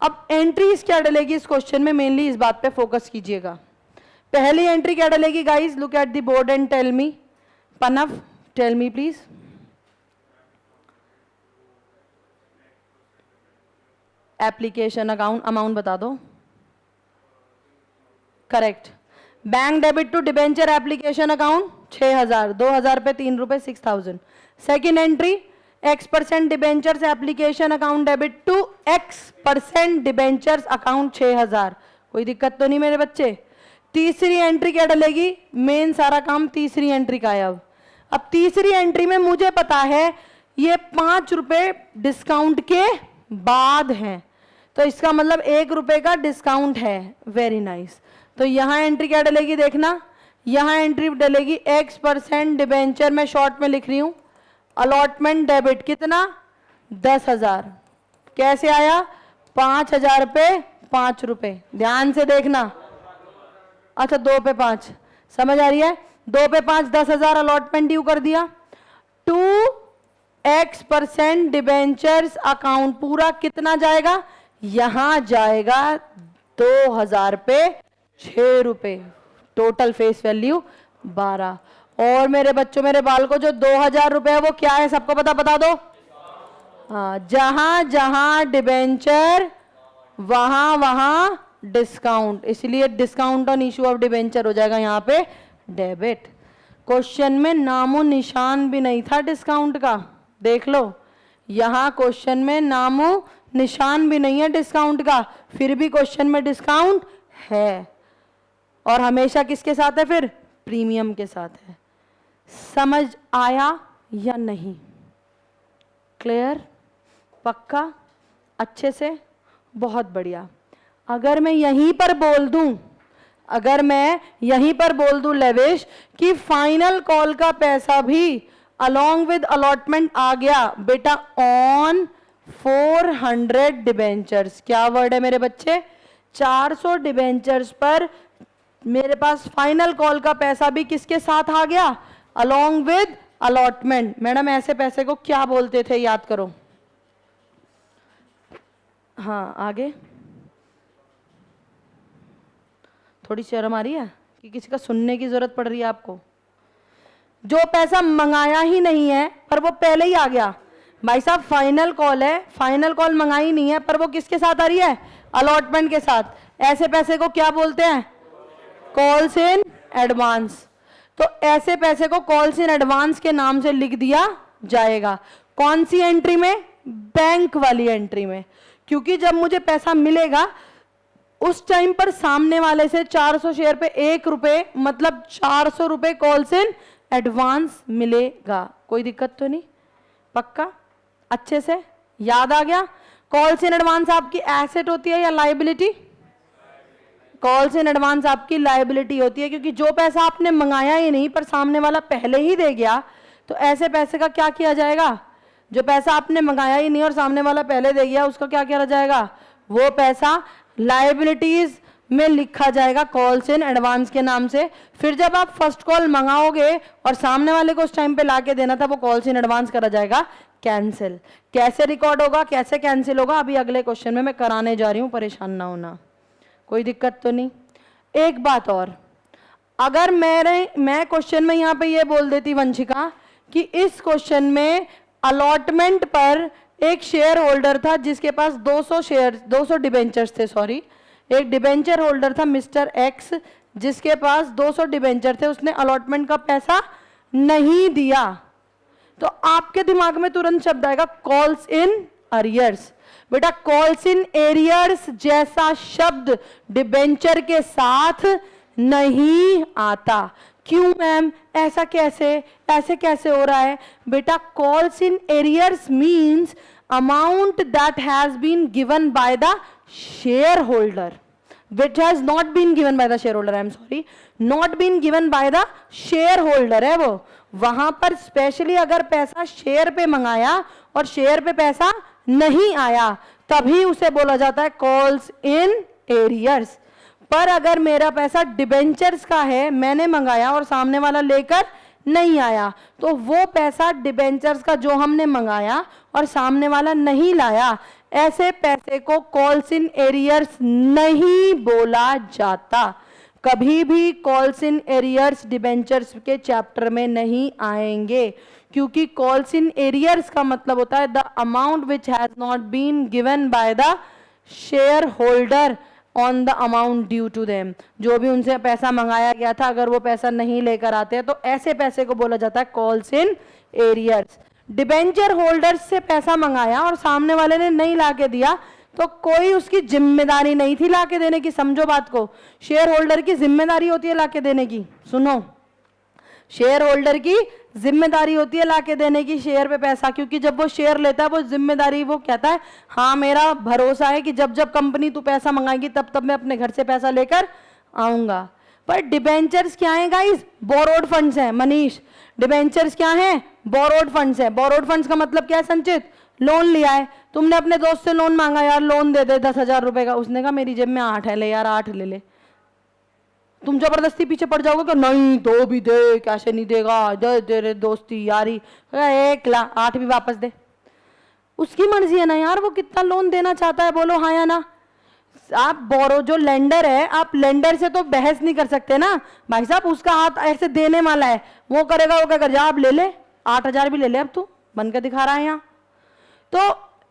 अब एंट्रीज क्या डलेगी इस क्वेश्चन में? मेनली इस बात पे फोकस कीजिएगा। पहली एंट्री क्या डलेगी guys? Look at the board and tell me. Panav, tell me please. Application account amount बता दो। Correct. Bank debit to debenture application account 6000, 2000 पे 3 रुपए 6000। Second entry X% debentures application account debit to X% debentures account 6000। कोई दिक्कत तो नहीं मेरे बच्चे? तीसरी एंट्री क्या डलेगी? मेन सारा काम तीसरी एंट्री का है। अब तीसरी एंट्री में मुझे पता है ये 5 रुपए डिस्काउंट के बाद हैं, तो इसका मतलब 1 रुपए का डिस्काउंट है। Very nice. तो यहां एंट्री क्या डलेगी? देखना, यहां एंट्री डलेगी X% डिबेंचर, मैं शॉर्ट में लिख रही हूं, अलॉटमेंट डेबिट कितना? 10,000। कैसे आया? 5,000 पे 5 रुपए। ध्यान से देखना। अच्छा 2 पे 5, समझ आ रही है? 2 पे 5 10,000 अलॉटमेंट ड्यू कर दिया। 2X% डिबेंचर्स अकाउंट पूरा कितना जाएगा? यहां जाएगा 2000 पे 6 रुपए, टोटल फेस वैल्यू 12। और मेरे बच्चों, मेरे बाल को, जो 2000 रुपए है वो क्या है? सबको पता, बता दो। हाँ, जहां जहां डिबेंचर वहां वहां डिस्काउंट, इसलिए discount on issue of debenture हो जाएगा यहां पे डेबिट। क्वेश्चन में नामो निशान भी नहीं था डिस्काउंट का, देख लो, यहां क्वेश्चन में नामो निशान भी नहीं है डिस्काउंट का, फिर भी क्वेश्चन में डिस्काउंट है। और हमेशा किसके साथ है? फिर प्रीमियम के साथ है। समझ आया या नहीं? क्लियर? पक्का? अच्छे से? बहुत बढ़िया। अगर मैं यहीं पर बोल दूं, लेविश, कि फाइनल कॉल का पैसा भी अलोंग विद अलॉटमेंट आ गया बेटा ऑन 400 डिबेंचर्स। क्या वर्ड है मेरे बच्चे? 400 डिबेंचर्स पर मेरे पास फाइनल कॉल का पैसा भी किसके साथ आ गया? Along with allotment. मैडम ऐसे पैसे को क्या बोलते थे? याद करो। हाँ आगे। थोड़ी शर्म आ रही है कि किसी का सुनने की जरूरत पड़ रही है आपको? जो पैसा मंगाया ही नहीं है पर वो पहले ही आ गया, भाई साहब फाइनल कॉल है, फाइनल कॉल मंगाई नहीं है पर वो किसके साथ आ रही है? अलॉटमेंट के साथ। ऐसे पैसे को क्या बोलते हैं? Calls in advance. तो ऐसे पैसे को कॉल्स इन एडवांस के नाम से लिख दिया जाएगा। कौन सी एंट्री में? बैंक वाली एंट्री में। क्योंकि जब मुझे पैसा मिलेगा उस टाइम पर सामने वाले से 400 शेयर पे 1 रुपए, मतलब 400 रुपए कॉल्स इन एडवांस मिलेगा। कोई दिक्कत तो नहीं? पक्का? अच्छे से याद आ गया? कॉल्स इन एडवांस आपकी एसेट होती है या लायबिलिटी? कॉल्स इन एडवांस आपकी लायबिलिटी होती है, क्योंकि जो पैसा आपने मंगाया ही नहीं पर सामने वाला पहले ही दे गया, तो ऐसे पैसे का क्या किया जाएगा? जो पैसा आपने मंगाया ही नहीं और सामने वाला पहले दे गया, उसका क्या किया जाएगा? वो पैसा लायबिलिटीज में लिखा जाएगा कॉल्स इन एडवांस के नाम से। फिर जब आप फर्स्ट कॉल मंगाओगे और सामने वाले को उस टाइम पे लाके देना था, वो कॉल्स इन एडवांस करा जाएगा कैंसिल। कैसे रिकॉर्ड होगा, कैसे कैंसिल होगा, अभी अगले क्वेश्चन में मैं कराने जा रही हूं, परेशान ना होना। कोई दिक्कत तो नहीं? एक बात और, अगर मैं क्वेश्चन में यहां पे ये बोल देती वंशिका कि इस क्वेश्चन में अलॉटमेंट पर एक शेयर होल्डर था जिसके पास 200 डिबेंचर्स थे, सॉरी, एक डिबेंचर होल्डर था मिस्टर एक्स जिसके पास 200 डिबेंचर थे, उसने अलॉटमेंट का पैसा नहीं दिया, तो आपके दिमाग में तुरंत शब्द आएगा कॉल्स इन अरियर्स। बेटा कॉल्स इन एरियर्स जैसा शब्द डिबेंचर के साथ नहीं आता। क्यों मैम, ऐसा कैसे हो रहा है? बेटा calls in arrears means amount that has been given by the share holder, which has not been given by the shareholder, I am sorry, not been given by the shareholder है वो। वहां पर स्पेशली अगर पैसा share पे मंगाया और share पे पैसा नहीं आया, तभी उसे बोला जाता है कॉल्स इन एरियर्स। पर अगर मेरा पैसा डिबेंचर्स का है, मैंने मंगाया और सामने वाला लेकर नहीं आया, तो वो पैसा डिबेंचर्स का जो हमने मंगाया और सामने वाला नहीं लाया, ऐसे पैसे को कॉल्स इन एरियर्स नहीं बोला जाता। कभी भी कॉल्स इन एरियर्स डिबेंचर्स के चैप्टर में नहीं आएंगे, क्योंकि कॉल्स इन एरियर्स का मतलब होता है the amount which has not been given by the share holder on the amount due to them. जो भी उनसे पैसा मंगाया गया था, अगर वो पैसा नहीं लेकर आते हैं तो ऐसे पैसे को बोला जाता है calls in arrears. Debenture holders से पैसा मंगाया और सामने वाले ने नहीं लाके दिया, तो कोई उसकी जिम्मेदारी नहीं थी लाके देने की। समझो बात को, शेयर होल्डर की जिम्मेदारी होती है लाके देने की। सुनो, शेयर होल्डर की जिम्मेदारी होती है लाके देने की शेयर पे पैसा, क्योंकि जब वो शेयर लेता है वो जिम्मेदारी, वो कहता है हाँ मेरा भरोसा है कि जब जब कंपनी तू पैसा मंगाएगी तब तब मैं अपने घर से पैसा लेकर आऊंगा। पर डिबेंचर्स क्या है गाइस? बोरोड फंड्स हैं। मनीष, डिबेंचर्स क्या हैं? बोरोड फंड्स हैं। बोरोड फंड्स का मतलब क्या है संचित? लोन लिया है। तुमने अपने दोस्त से लोन मांगा, यार लोन दे दे 10,000 रुपए का, उसने कहा मेरी जेब में 8 है, ले यार 8 ले ले। तुम जबरदस्ती पीछे पड़ जाओगे कि नहीं दो भी दे, कैसे नहीं देगा, दे दे रे दोस्ती यारी, 1 ला 8 भी वापस दे। उसकी मर्जी है ना यार, वो कितना लोन देना चाहता है, बोलो हाँ या ना। आप बोरो, जो लेंडर है, आप लेंडर से तो बहस नहीं कर सकते ना भाई साहब, उसका हाथ ऐसे देने वाला है, वो करेगा, वो क्या कर, जा आप ले ले 8,000 भी ले ले, अब तू बन के दिखा रहा है यहाँ। तो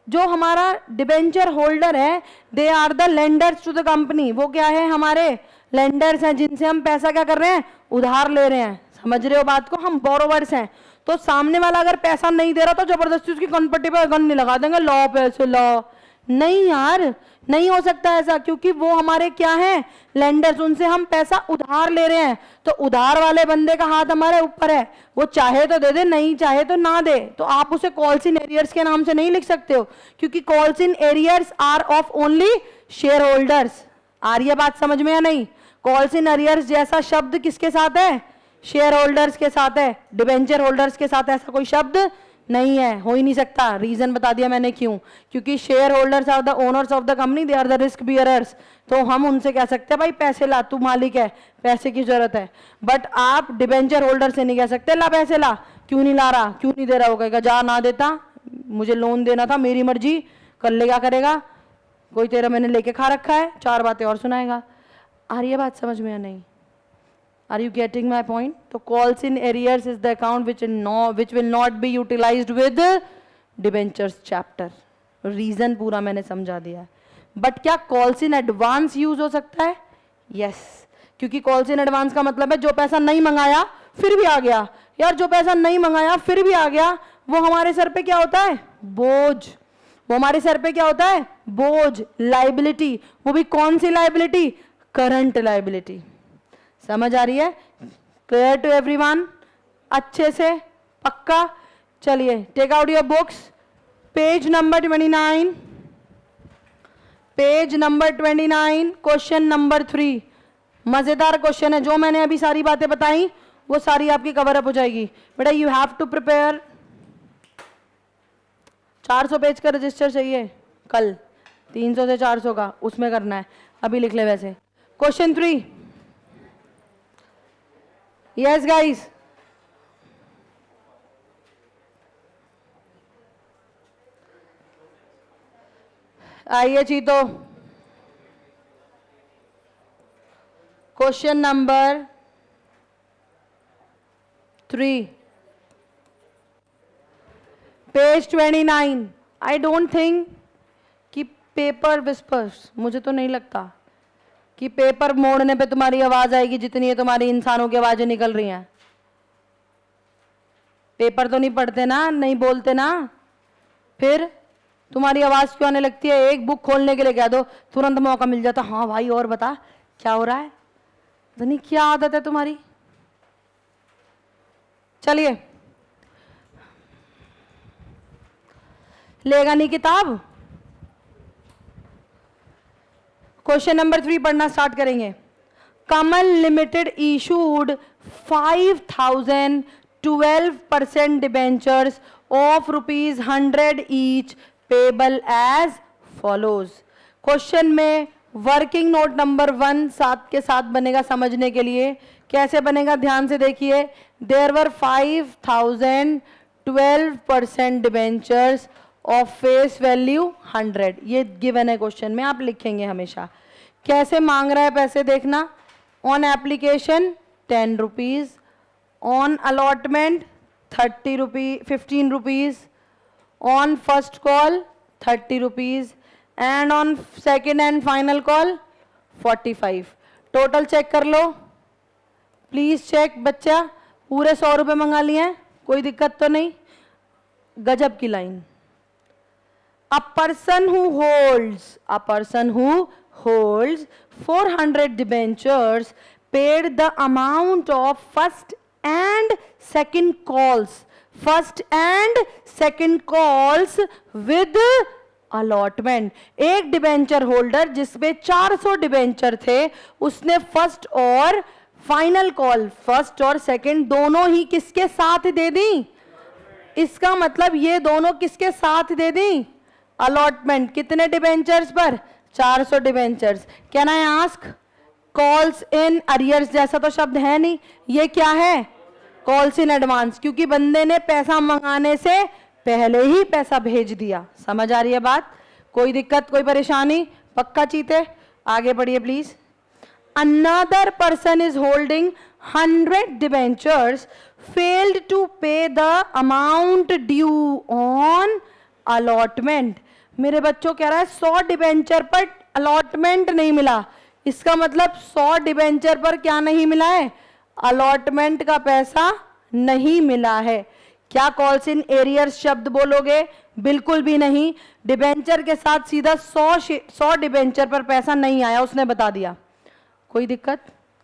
जो हमारा डिबेंचर होल्डर है, they are the lenders to the company. वो क्या है? हमारे लेंडर्स हैं, जिनसे हम पैसा क्या कर रहे हैं? उधार ले रहे हैं। समझ रहे हो बात को? हम बोरोवर्स हैं। तो सामने वाला अगर पैसा नहीं दे रहा तो जबरदस्ती उसकी कनपट्टी पे गन नहीं लगा देंगे, लो पैसे लो। नहीं यार, नहीं हो सकता ऐसा, क्योंकि वो हमारे क्या हैं? लेंडर्स। उनसे हम पैसा उधार ले रहे हैं, तो उधार वाले बंदे का हाथ हमारे ऊपर है, वो चाहे तो दे दे, नहीं चाहे तो ना दे। तो आप उसे कॉल्स इन एरियर्स के नाम से नहीं लिख सकते हो, क्योंकि calls in arrears are of only shareholders. आ रही है बात समझ में या नहीं? कॉल्स इन एरियर्स जैसा शब्द किसके साथ है? शेयर होल्डर्स के साथ है। डिबेंचर होल्डर्स के साथ ऐसा कोई शब्द नहीं है, हो ही नहीं सकता। रीजन बता दिया मैंने क्यों, क्योंकि share holders are the owners of the company, they are the risk bearers. तो हम उनसे कह सकते हैं भाई पैसे ला, तू मालिक है, पैसे की जरूरत है। बट आप डिबेंचर होल्डर से नहीं कह सकते ला पैसे ला, क्यों नहीं ला रहा, क्यों नहीं दे रहा, वो कहेगा जा ना देता, मुझे लोन देना था, मेरी मर्जी, कर ले क्या करेगा, कोई तेरा मैंने लेके खा रखा है, 4 बातें और सुनाएगा। आ रही है बात समझ में या नहीं? Are you getting my point? तो calls in arrears is the account which will not be utilized with debentures chapter. Reason पूरा मैंने समझा दिया है. बट क्या कॉल्स इन एडवांस यूज हो सकता है? यस, क्योंकि कॉल्स इन एडवांस का मतलब है जो पैसा नहीं मंगाया फिर भी आ गया. यार जो पैसा नहीं मंगाया फिर भी आ गया, वो हमारे सर पे क्या होता है? बोझ. वो हमारे सर पे क्या होता है? बोझ, लाइबिलिटी. वो भी कौन सी लाइबिलिटी? Current liability. समझ आ रही है? Clear to everyone? अच्छे से पक्का? चलिए, take out your books, page number 29. Page number 29, question number 3. मजेदार क्वेश्चन है. जो मैंने अभी सारी बातें बताई वो सारी आपकी कवर अप हो जाएगी. बेटा you have to prepare. 400 page का रजिस्टर चाहिए कल, 300 से 400 का उसमें करना है. अभी लिख ले. वैसे क्वेश्चन 3. यस गाइस, आइए चीतो. Question number 3, page 29. I don't think कि पेपर विस्पर्स, मुझे तो नहीं लगता कि पेपर मोड़ने पे तुम्हारी आवाज आएगी जितनी है तुम्हारी इंसानों की आवाजें निकल रही हैं. पेपर तो नहीं पढ़ते ना, नहीं बोलते ना, फिर तुम्हारी आवाज क्यों आने लगती है? एक बुक खोलने के लिए कह दो, तुरंत मौका मिल जाता. हाँ भाई और बता क्या हो रहा है? तो नहीं, क्या आदत है तुम्हारी? चलिए, लेगा नहीं किताब? क्वेश्चन नंबर 3 पढ़ना स्टार्ट करेंगे. Kamal limited issued 5,012% debentures of ₹100 each payable as follows. Question में वर्किंग नोट नंबर 1 साथ के साथ बनेगा. समझने के लिए कैसे बनेगा ध्यान से देखिए. There were 5,012% debentures of face value 100. ये गिवन है क्वेश्चन में, आप लिखेंगे हमेशा. कैसे मांग रहा है पैसे देखना. On application 10 rupees, on allotment 30 rupees, 15 rupees, on first call 30 rupees and on second and final call 45. Total check कर लो प्लीज. चेक बच्चा, पूरे 100 रुपये मंगा लिए हैं, कोई दिक्कत तो नहीं? गजब की line. A person who holds 400 debentures paid the amount of first and second calls with allotment. एक डिबेंचर होल्डर जिसमें 400 डिबेंचर थे, उसने फर्स्ट और फाइनल कॉल, फर्स्ट और सेकंड दोनों ही किसके साथ दे दी? इसका मतलब ये दोनों किसके साथ दे दी? अलॉटमेंट. कितने डिबेंचर्स पर? 400 debentures. Can I ask, calls in arrears जैसा तो शब्द है नहीं, ये क्या है? कॉल्स इन एडवांस, क्योंकि बंदे ने पैसा मंगाने से पहले ही पैसा भेज दिया. समझ आ रही है बात? कोई दिक्कत, कोई परेशानी? पक्का चीते? आगे बढ़िए please. Another person is holding 100 debentures failed to pay the amount due on allotment. मेरे बच्चों कह रहा है 100 डिबेंचर पर अलॉटमेंट नहीं मिला. इसका मतलब 100 डिबेंचर पर क्या नहीं मिला है? अलॉटमेंट का पैसा नहीं मिला है. क्या कॉल्स इन एरियर्स शब्द बोलोगे? बिल्कुल भी नहीं. डिबेंचर के साथ सीधा 100 डिबेंचर पर पैसा नहीं आया, उसने बता दिया. कोई दिक्कत?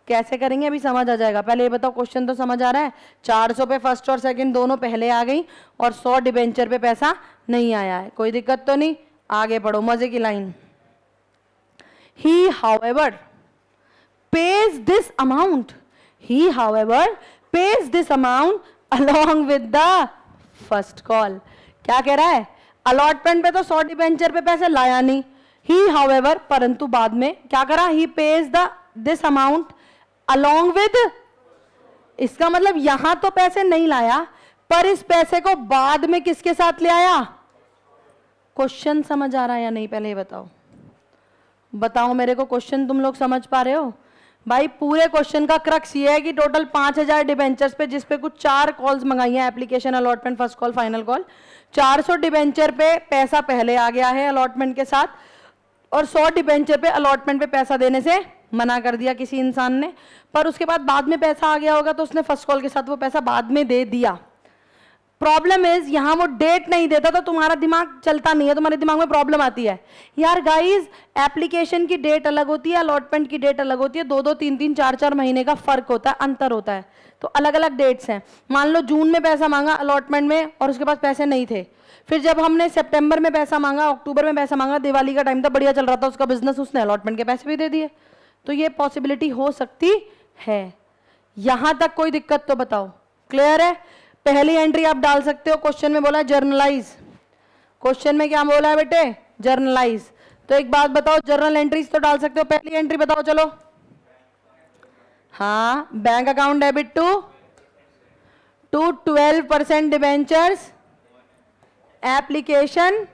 कैसे करेंगे अभी समझ आ जाएगा. पहले ये बताओ, क्वेश्चन तो समझ आ रहा है. 400 पे फर्स्ट और सेकंड दोनों पहले आ गई और 100 डिबेंचर पे पैसा नहीं आया है. कोई दिक्कत तो नहीं? आगे पढ़ो, मजे की line. He however pays this amount along with the first call. क्या कह रहा है? अलॉटमेंट पे तो 100 डिबेंचर पे पैसे लाया नहीं. He however, परंतु बाद में क्या करा? He pays this amount along with. इसका मतलब यहां तो पैसे नहीं लाया, पर इस पैसे को बाद में किसके साथ ले आया? क्वेश्चन समझ आ रहा है या नहीं? पहले ये बताओ मेरे को, क्वेश्चन तुम लोग समझ पा रहे हो? भाई पूरे क्वेश्चन का क्रक्स ये है कि टोटल 5000 डिबेंचर्स पे, जिसपे कुछ 4 कॉल्स मंगाई हैं, application, allotment, first call, final call, 400 debenture पे पैसा पहले आ गया है अलॉटमेंट के साथ, और 100 डिबेंचर पे अलॉटमेंट पे पैसा देने से मना कर दिया किसी इंसान ने, पर उसके बाद में पैसा आ गया होगा तो उसने फर्स्ट कॉल के साथ वो पैसा बाद में दे दिया। प्रॉब्लम इज यहां वो डेट नहीं देता तो तुम्हारा दिमाग चलता नहीं है, तुम्हारे दिमाग में प्रॉब्लम आती है। यार गाइस, एप्लीकेशन की डेट अलग होती है, अलॉटमेंट की डेट अलग होती है, 2-2, 3-3, 4-4 महीने का फर्क होता है, अंतर होता है, तो अलग अलग डेट्स हैं। मान लो जून में पैसा मांगा अलॉटमेंट में और उसके पास पैसे नहीं थे, फिर जब हमने सितंबर में पैसा मांगा, अक्टूबर में पैसा मांगा, दिवाली का टाइम था, बढ़िया चल रहा था उसका बिजनेस, उसने अलॉटमेंट के पैसे भी दे दिए, तो ये पॉसिबिलिटी हो सकती है। यहां तक कोई दिक्कत तो बताओ, क्लियर है? पहली एंट्री आप डाल सकते हो, क्वेश्चन में बोला है जर्नलाइज, क्वेश्चन में क्या बोला है बेटे? जर्नलाइज। तो एक बात बताओ, जर्नल एंट्रीज तो डाल सकते हो, पहली एंट्री बताओ चलो। हाँ, bank account debit to 12% debentures application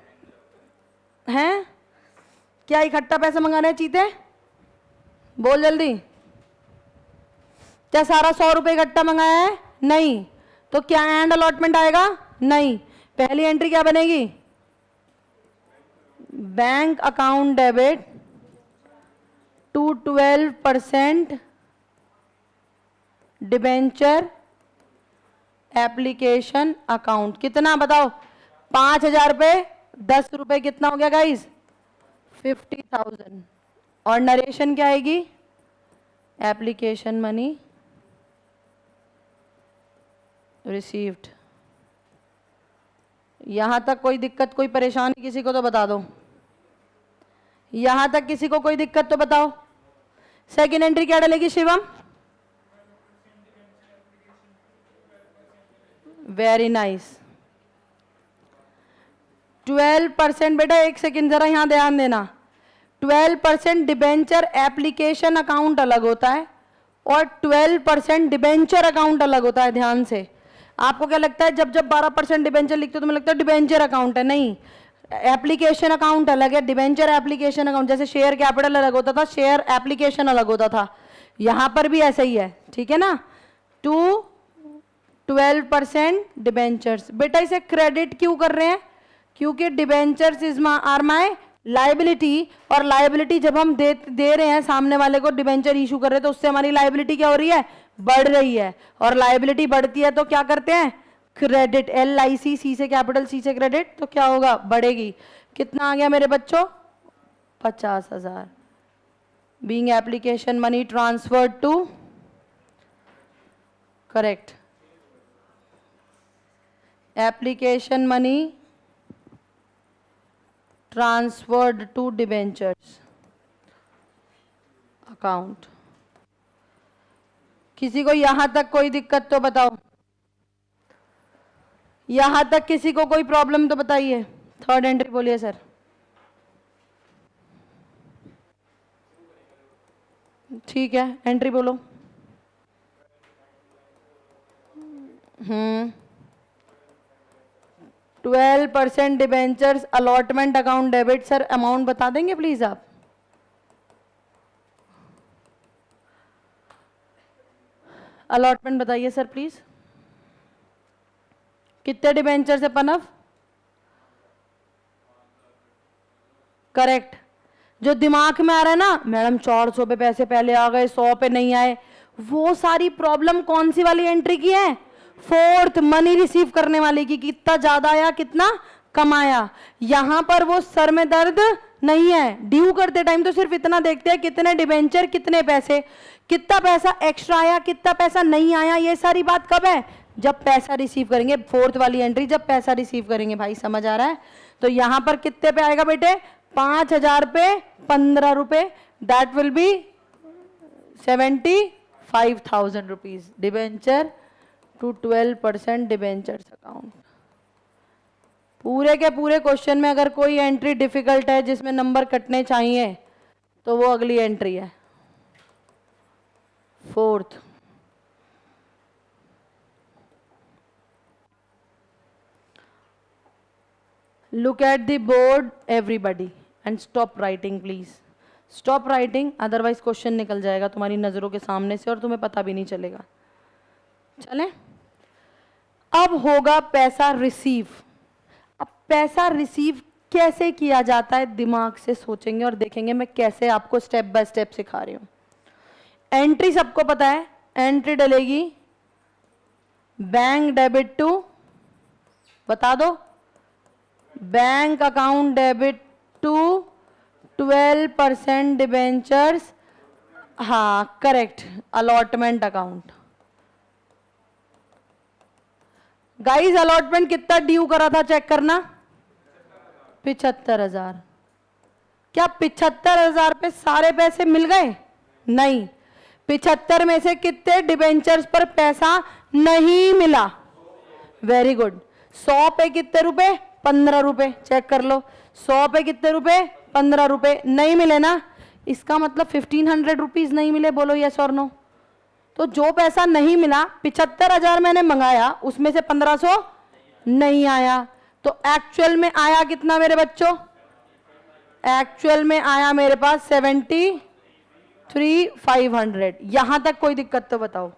है। क्या इकट्ठा पैसा मंगाना है चीते? बोल जल्दी। क्या सारा 100 रुपए इकट्ठा मंगाया है? नहीं। तो क्या एंड अलॉटमेंट आएगा? नहीं। पहली एंट्री क्या बनेगी? Bank account debit to 12% debenture application account. कितना बताओ? 5000 पे 10 रुपए कितना हो गया गाइस? 50,000। और नरेशन क्या आएगी? Application money received. यहां तक कोई दिक्कत, कोई परेशानी किसी को तो बता दो। यहां तक किसी को कोई दिक्कत तो बताओ। सेकेंड एंट्री क्या डलेगी शिवम? Very nice. 12% बेटा, एक सेकेंड जरा यहां ध्यान देना, 12% डिबेंचर एप्लीकेशन अकाउंट अलग होता है और 12% डिबेंचर अकाउंट अलग होता है। ध्यान से, आपको क्या लगता है जब जब 12% डिबेंचर लिखते हो तुम्हें लगता है डिबेंचर अकाउंट है? नहीं, एप्लीकेशन अकाउंट अलग है, डिबेंचर एप्लीकेशन अकाउंट। जैसे शेयर कैपिटल अलग होता था, शेयर एप्लीकेशन अलग होता था, यहां पर भी ऐसा ही है, ठीक है ना? To 12% debentures. बेटा इसे क्रेडिट क्यों कर रहे हैं? क्योंकि debentures is are my liability, और लाइबिलिटी जब हम दे रहे हैं सामने वाले को, डिबेंचर इशू कर रहे हैं, तो उससे हमारी लाइबिलिटी क्या हो रही है? बढ़ रही है। और लाइबिलिटी बढ़ती है तो क्या करते हैं? क्रेडिट। LIC, सी से कैपिटल, सी से क्रेडिट, तो क्या होगा? बढ़ेगी। कितना आ गया मेरे बच्चों? 50,000। Being application money transferred to, correct, application money transferred to debentures account. किसी को यहां तक कोई दिक्कत तो बताओ। यहां तक किसी को कोई प्रॉब्लम तो बताइए। थर्ड एंट्री बोलिए सर। ठीक है, एंट्री बोलो। 12% debentures allotment account debit. Sir amount बता देंगे प्लीज आप? अलॉटमेंट बताइए सर प्लीज। कितने डिबेंचर्स है पनव? करेक्ट। जो दिमाग में आ रहा है ना मैडम 400 पे पैसे पहले आ गए, 100 पे नहीं आए, वो सारी प्रॉब्लम कौन सी वाली एंट्री की है? फोर्थ, मनी रिसीव करने वाले की। कितना ज्यादा आया, कितना कम आया। यहां पर वो सर में दर्द नहीं है। ड्यू करते टाइम तो सिर्फ इतना देखते हैं कितने डिबेंचर, कितने पैसे, कितना पैसा एक्स्ट्रा आया, कितना पैसा नहीं आया। ये सारी बात कब है? जब पैसा रिसीव करेंगे। फोर्थ वाली एंट्री जब पैसा रिसीव करेंगे। भाई समझ आ रहा है? तो यहां पर कितने पे आएगा बेटे? 5000 पे 15 रुपए, that will be 75,000 rupees. Debenture to 12% debentures account. पूरे के पूरे क्वेश्चन में अगर कोई एंट्री डिफिकल्ट है जिसमें नंबर कटने चाहिए तो वो अगली एंट्री है, fourth. Look at the board everybody and stop writing please. Stop writing, otherwise question निकल जाएगा तुम्हारी नजरों के सामने से और तुम्हें पता भी नहीं चलेगा। चलें, अब होगा पैसा रिसीव। अब पैसा रिसीव कैसे किया जाता है दिमाग से सोचेंगे और देखेंगे मैं कैसे आपको स्टेप बाय स्टेप सिखा रही हूं। एंट्री सबको पता है, एंट्री डलेगी बैंक डेबिट टू, बता दो, bank account debit to 12% debentures, हाँ correct, allotment account. Guys allotment कितना ड्यू करा था चेक करना, 75,000। क्या 75,000 पे सारे पैसे मिल गए? नहीं, 75 में से कितने डिबेंचर्स पर पैसा नहीं मिला? Very good. 100 पे कितने रुपए? 15 रुपए। चेक कर लो, 100 पे कितने रुपए? 15 रुपए। नहीं मिले ना, इसका मतलब 1500 रुपीज नहीं मिले। बोलो यस और नो। तो जो पैसा नहीं मिला, 75,000 मैंने मंगाया, उसमें से 1500 नहीं आया, तो एक्चुअल में आया कितना मेरे बच्चों? एक्चुअल में आया मेरे पास 73,500। यहां तक कोई दिक्कत तो बताओ।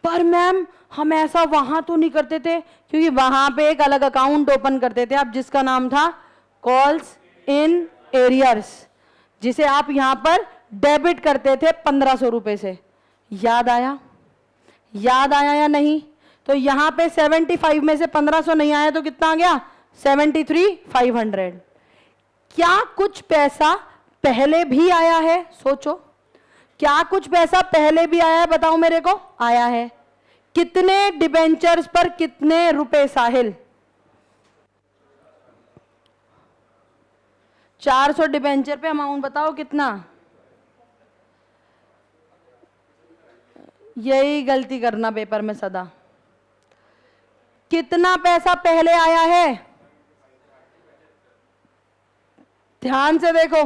पर मैम हम ऐसा वहां तो नहीं करते थे, क्योंकि वहां पे एक अलग अकाउंट ओपन करते थे आप, जिसका नाम था कॉल्स इन एरियर्स, जिसे आप यहां पर डेबिट करते थे 1500 रुपए से। याद आया? याद आया या नहीं? तो यहां पे 75 में से 1500 नहीं आया तो कितना आ गया? 73,500। क्या कुछ पैसा पहले भी आया है? सोचो, क्या कुछ पैसा पहले भी आया है? बताओ मेरे को। आया है। कितने डिबेंचर्स पर कितने रुपए साहिल? 400 डिबेंचर पे अमाउंट बताओ कितना? यही गलती करना पेपर में सदा। कितना पैसा पहले आया है? ध्यान से देखो,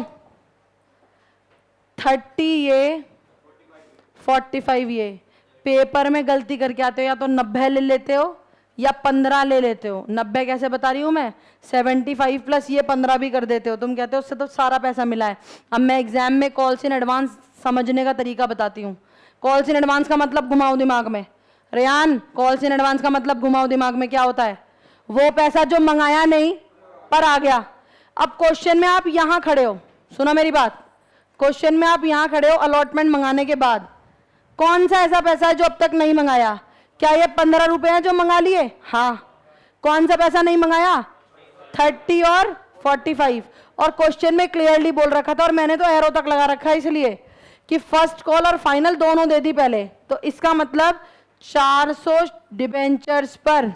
30 ये, 45 ये। पेपर में गलती करके आते हो, या तो 90 ले लेते हो या 15 ले लेते हो। 90 कैसे बता रही हूं मैं? 75 प्लस ये 15 भी कर देते हो। तुम कहते हो उससे तो सारा पैसा मिला है। अब मैं एग्जाम में कॉल्स इन एडवांस समझने का तरीका बताती हूँ। कॉल्स इन एडवांस का मतलब घुमाओ दिमाग में। रेयान, कॉल्स इन एडवांस का मतलब घुमाओ दिमाग में। क्या होता है? वो पैसा जो मंगाया नहीं पर आ गया। अब क्वेश्चन में आप यहां खड़े हो, सुनो मेरी बात, क्वेश्चन में आप यहां खड़े हो अलॉटमेंट मंगाने के बाद। कौन सा ऐसा पैसा है जो अब तक नहीं मंगाया? क्या ये 15 रुपए हैं जो मंगा लिए? हाँ। कौन सा पैसा नहीं मंगाया? 30 और 45। और क्वेश्चन में क्लियरली बोल रखा था, और मैंने तो एरो तक लगा रखा है इसलिए कि फर्स्ट कॉल और फाइनल दोनों दे दी पहले। तो इसका मतलब 400 डिबेंचर्स पर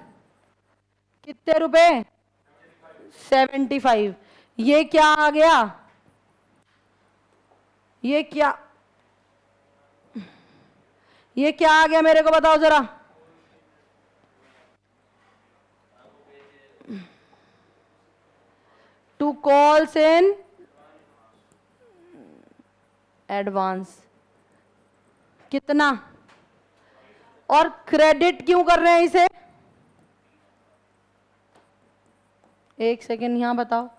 कितने रुपए? 75। ये क्या आ गया? ये क्या आ गया मेरे को बताओ जरा। टू कॉल्स इन एडवांस कितना? और क्रेडिट क्यों कर रहे हैं इसे? एक सेकेंड यहां बताओ।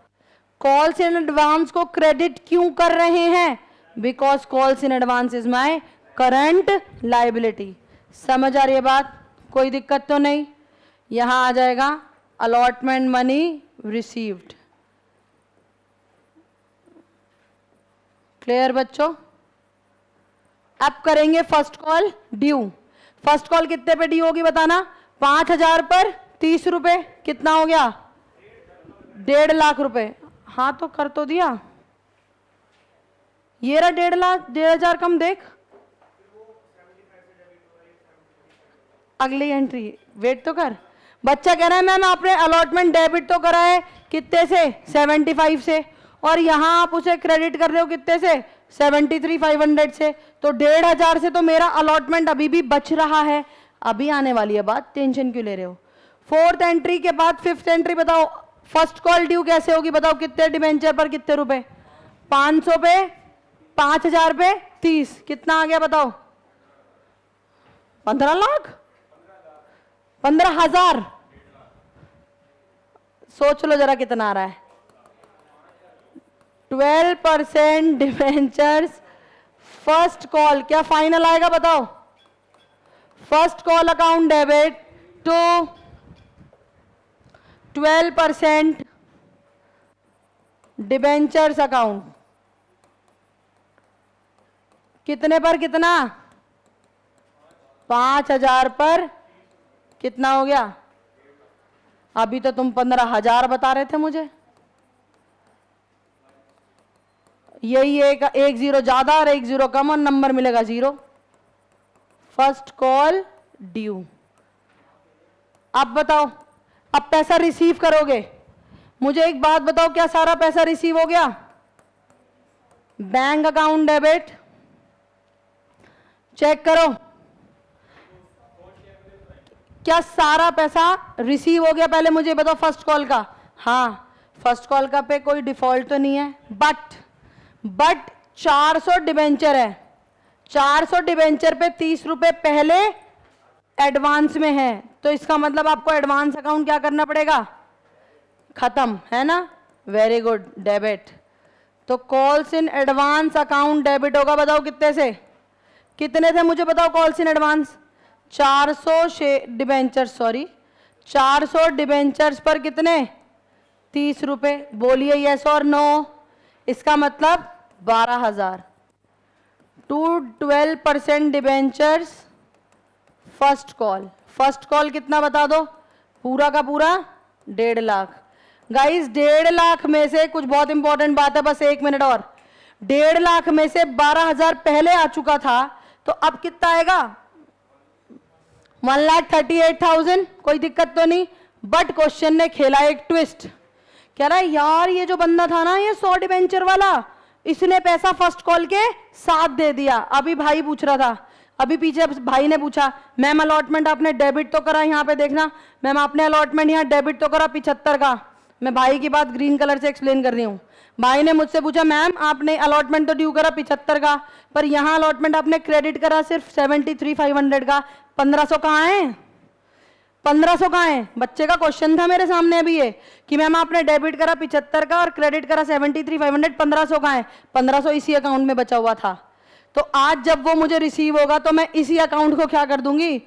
कॉल्स इन एडवांस को क्रेडिट क्यों कर रहे हैं? Because calls in advance is my current liability. समझ आ रही है बात? कोई दिक्कत तो नहीं? यहां आ जाएगा अलॉटमेंट मनी रिसीव्ड। क्लियर बच्चों? अब करेंगे first call due. First call कितने पे ड्यू होगी बताना? 5,000 पर 30 रुपए। कितना हो गया? 1.5 लाख रुपए। हाँ तो कर तो दिया। ये रहा 1.5 लाख, 1,500 कम देख। अगली एंट्री वेट तो कर। बच्चा कह रहा है मैम आपने अलॉटमेंट डेबिट तो करा है कितने से? 75 से, और यहां आप उसे क्रेडिट कर रहे हो कितने से? 73,500 से। तो 1,500 से तो मेरा अलॉटमेंट अभी भी बच रहा है। अभी आने वाली है बात, टेंशन क्यों ले रहे हो? फोर्थ एंट्री के बाद फिफ्थ एंट्री बताओ। फर्स्ट कॉल ड्यू कैसे होगी बताओ? कितने डिबेंचर पर कितने रुपए? 500 पे 5,000 पे 30। कितना आ गया बताओ? 15 लाख? 15,000। सोच लो जरा कितना आ रहा है। 12% डिबेंचर्स फर्स्ट कॉल, क्या फाइनल आएगा बताओ? First call account debit to 12% debentures account, कितने पर कितना? 5,000 पर कितना हो गया? अभी तो तुम 15,000 बता रहे थे मुझे। यही एक जीरो ज्यादा और एक जीरो कम और नंबर मिलेगा 0। First call due. अब बताओ, अब पैसा रिसीव करोगे। मुझे एक बात बताओ, क्या सारा पैसा रिसीव हो गया? बैंक अकाउंट डेबिट, चेक करो, क्या सारा पैसा रिसीव हो गया? पहले मुझे बताओ फर्स्ट कॉल का। हाँ, फर्स्ट कॉल का पे कोई डिफॉल्ट तो नहीं है, बट 400 डिबेंचर है। 400 डिबेंचर पे 30 रुपए पहले एडवांस में है, तो इसका मतलब आपको एडवांस अकाउंट क्या करना पड़ेगा? खत्म, है ना? Very good, debit. तो calls in advance account debit होगा। बताओ कितने से? कितने थे मुझे बताओ calls in advance? 400 debentures, sorry 400 debentures पर कितने? 30 रुपए। बोलिए यस और नो। इसका मतलब 12,000 to 12% debentures first call. First call कितना बता दो? पूरा का पूरा 1.5 लाख। गाइस 1.5 लाख में से कुछ बहुत इंपॉर्टेंट बात है, बस 1 मिनट और। 1.5 लाख में से 12,000 पहले आ चुका था, तो अब कितना आएगा? 1,38,000। कोई दिक्कत तो नहीं, बट क्वेश्चन ने खेला एक ट्विस्ट। कह रहा है यार ये जो बंदा था ना, ये 100 डिबेंचर वाला, इसने पैसा फर्स्ट कॉल के साथ दे दिया। अभी भाई पूछ रहा था, अभी पीछे भाई ने पूछा, मैम अलॉटमेंट आपने डेबिट तो करा, यहाँ पे देखना मैम आपने अलॉटमेंट यहाँ डेबिट तो करा 75 का। मैं भाई की बात ग्रीन कलर से एक्सप्लेन कर रही हूँ। भाई ने मुझसे पूछा मैम आपने अलॉटमेंट तो ड्यू करा 75 का, पर यहाँ अलॉटमेंट आपने क्रेडिट करा सिर्फ 73,500 का, 1,500 कहाँ है? 1,500 कहाँ है? बच्चे का क्वेश्चन था मेरे सामने अभी ये कि मैम आपने डेबिट करा 75 का और क्रेडिट करा 73,500, 1,500 कहाँ है? 1,500 इसी अकाउंट में बचा हुआ था। तो आज जब वो मुझे रिसीव होगा तो मैं इसी अकाउंट को क्या कर दूंगी?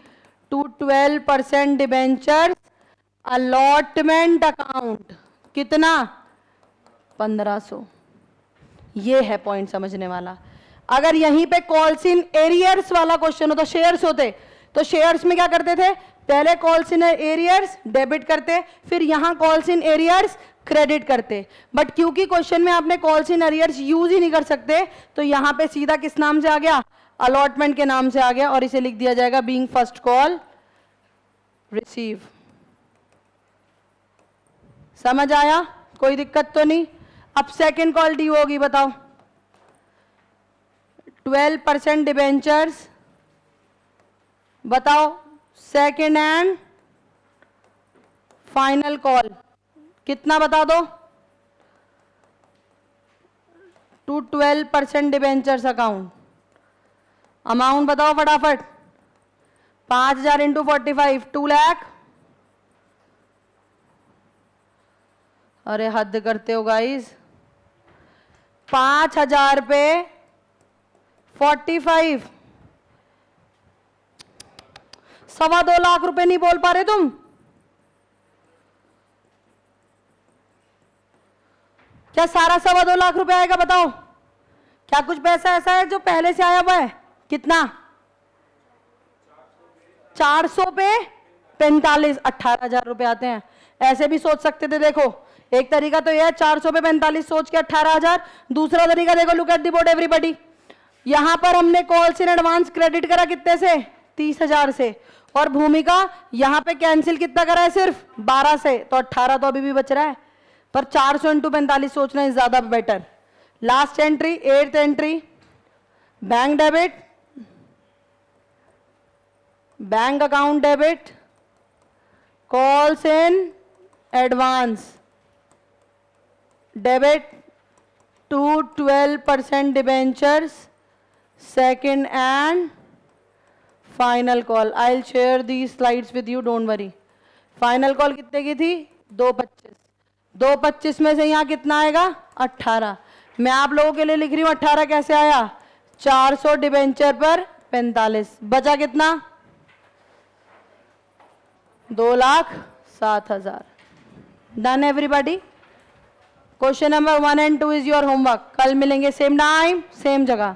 To 12% debenture allotment account. कितना? 1,500। ये है पॉइंट समझने वाला। अगर यहीं पे कॉल्स इन एरियर्स वाला क्वेश्चन होता, शेयर्स होते, तो शेयर्स में क्या करते थे? पहले कॉल्स इन एरियर्स डेबिट करते, फिर यहां कॉल्स इन एरियर्स क्रेडिट करते। बट क्योंकि क्वेश्चन में आपने कॉल्स इन एरियर्स यूज ही नहीं कर सकते, तो यहां पे सीधा किस नाम से आ गया? अलॉटमेंट के नाम से आ गया, और इसे लिख दिया जाएगा बीइंग फर्स्ट कॉल रिसीव। समझ आया? कोई दिक्कत तो नहीं? अब सेकेंड कॉल ड्यू होगी, बताओ। 12% डिबेंचर्स, बताओ सेकेंड एंड फाइनल कॉल कितना बता दो? To 12% debentures account. अमाउंट बताओ फटाफट। 5,000 इंटू 45, 2 लाख। अरे हद करते हो गाइस। 5,000 पे 45, 2.25 लाख रुपए नहीं बोल पा रहे तुम? क्या सारा 2.25 लाख रुपए आएगा? बताओ। क्या कुछ पैसा ऐसा है जो पहले से आया हुआ है? कितना? 400 पे 45, 18,000 रुपए आते हैं। ऐसे भी सोच सकते थे, देखो एक तरीका तो यह है 400 पे 45 सोच के 18,000। दूसरा तरीका देखो, look at the board everybody. यहां पर हमने कॉल्स इन एडवांस क्रेडिट करा कितने से? 30,000 से। और भूमिका यहां पे कैंसिल कितना करा है? सिर्फ 12 से, तो 18 तो अभी भी बच रहा है। पर 400 इंटू 45 सोचना है ज्यादा better. Last entry, 8th entry, bank debit, bank account debit, calls in advance debit to 12% debentures second and final call. I will share the slides with you, don't worry. Final call कितने की थी? 2.25। 2.25 में से यहां कितना आएगा? 18। मैं आप लोगों के लिए लिख रही हूँ 18 कैसे आया, 400 डिबेंचर पर 45, बचा कितना, 2,07,000। Done everybody. Question number 1 and 2 is your homework. कल मिलेंगे सेम टाइम सेम जगह।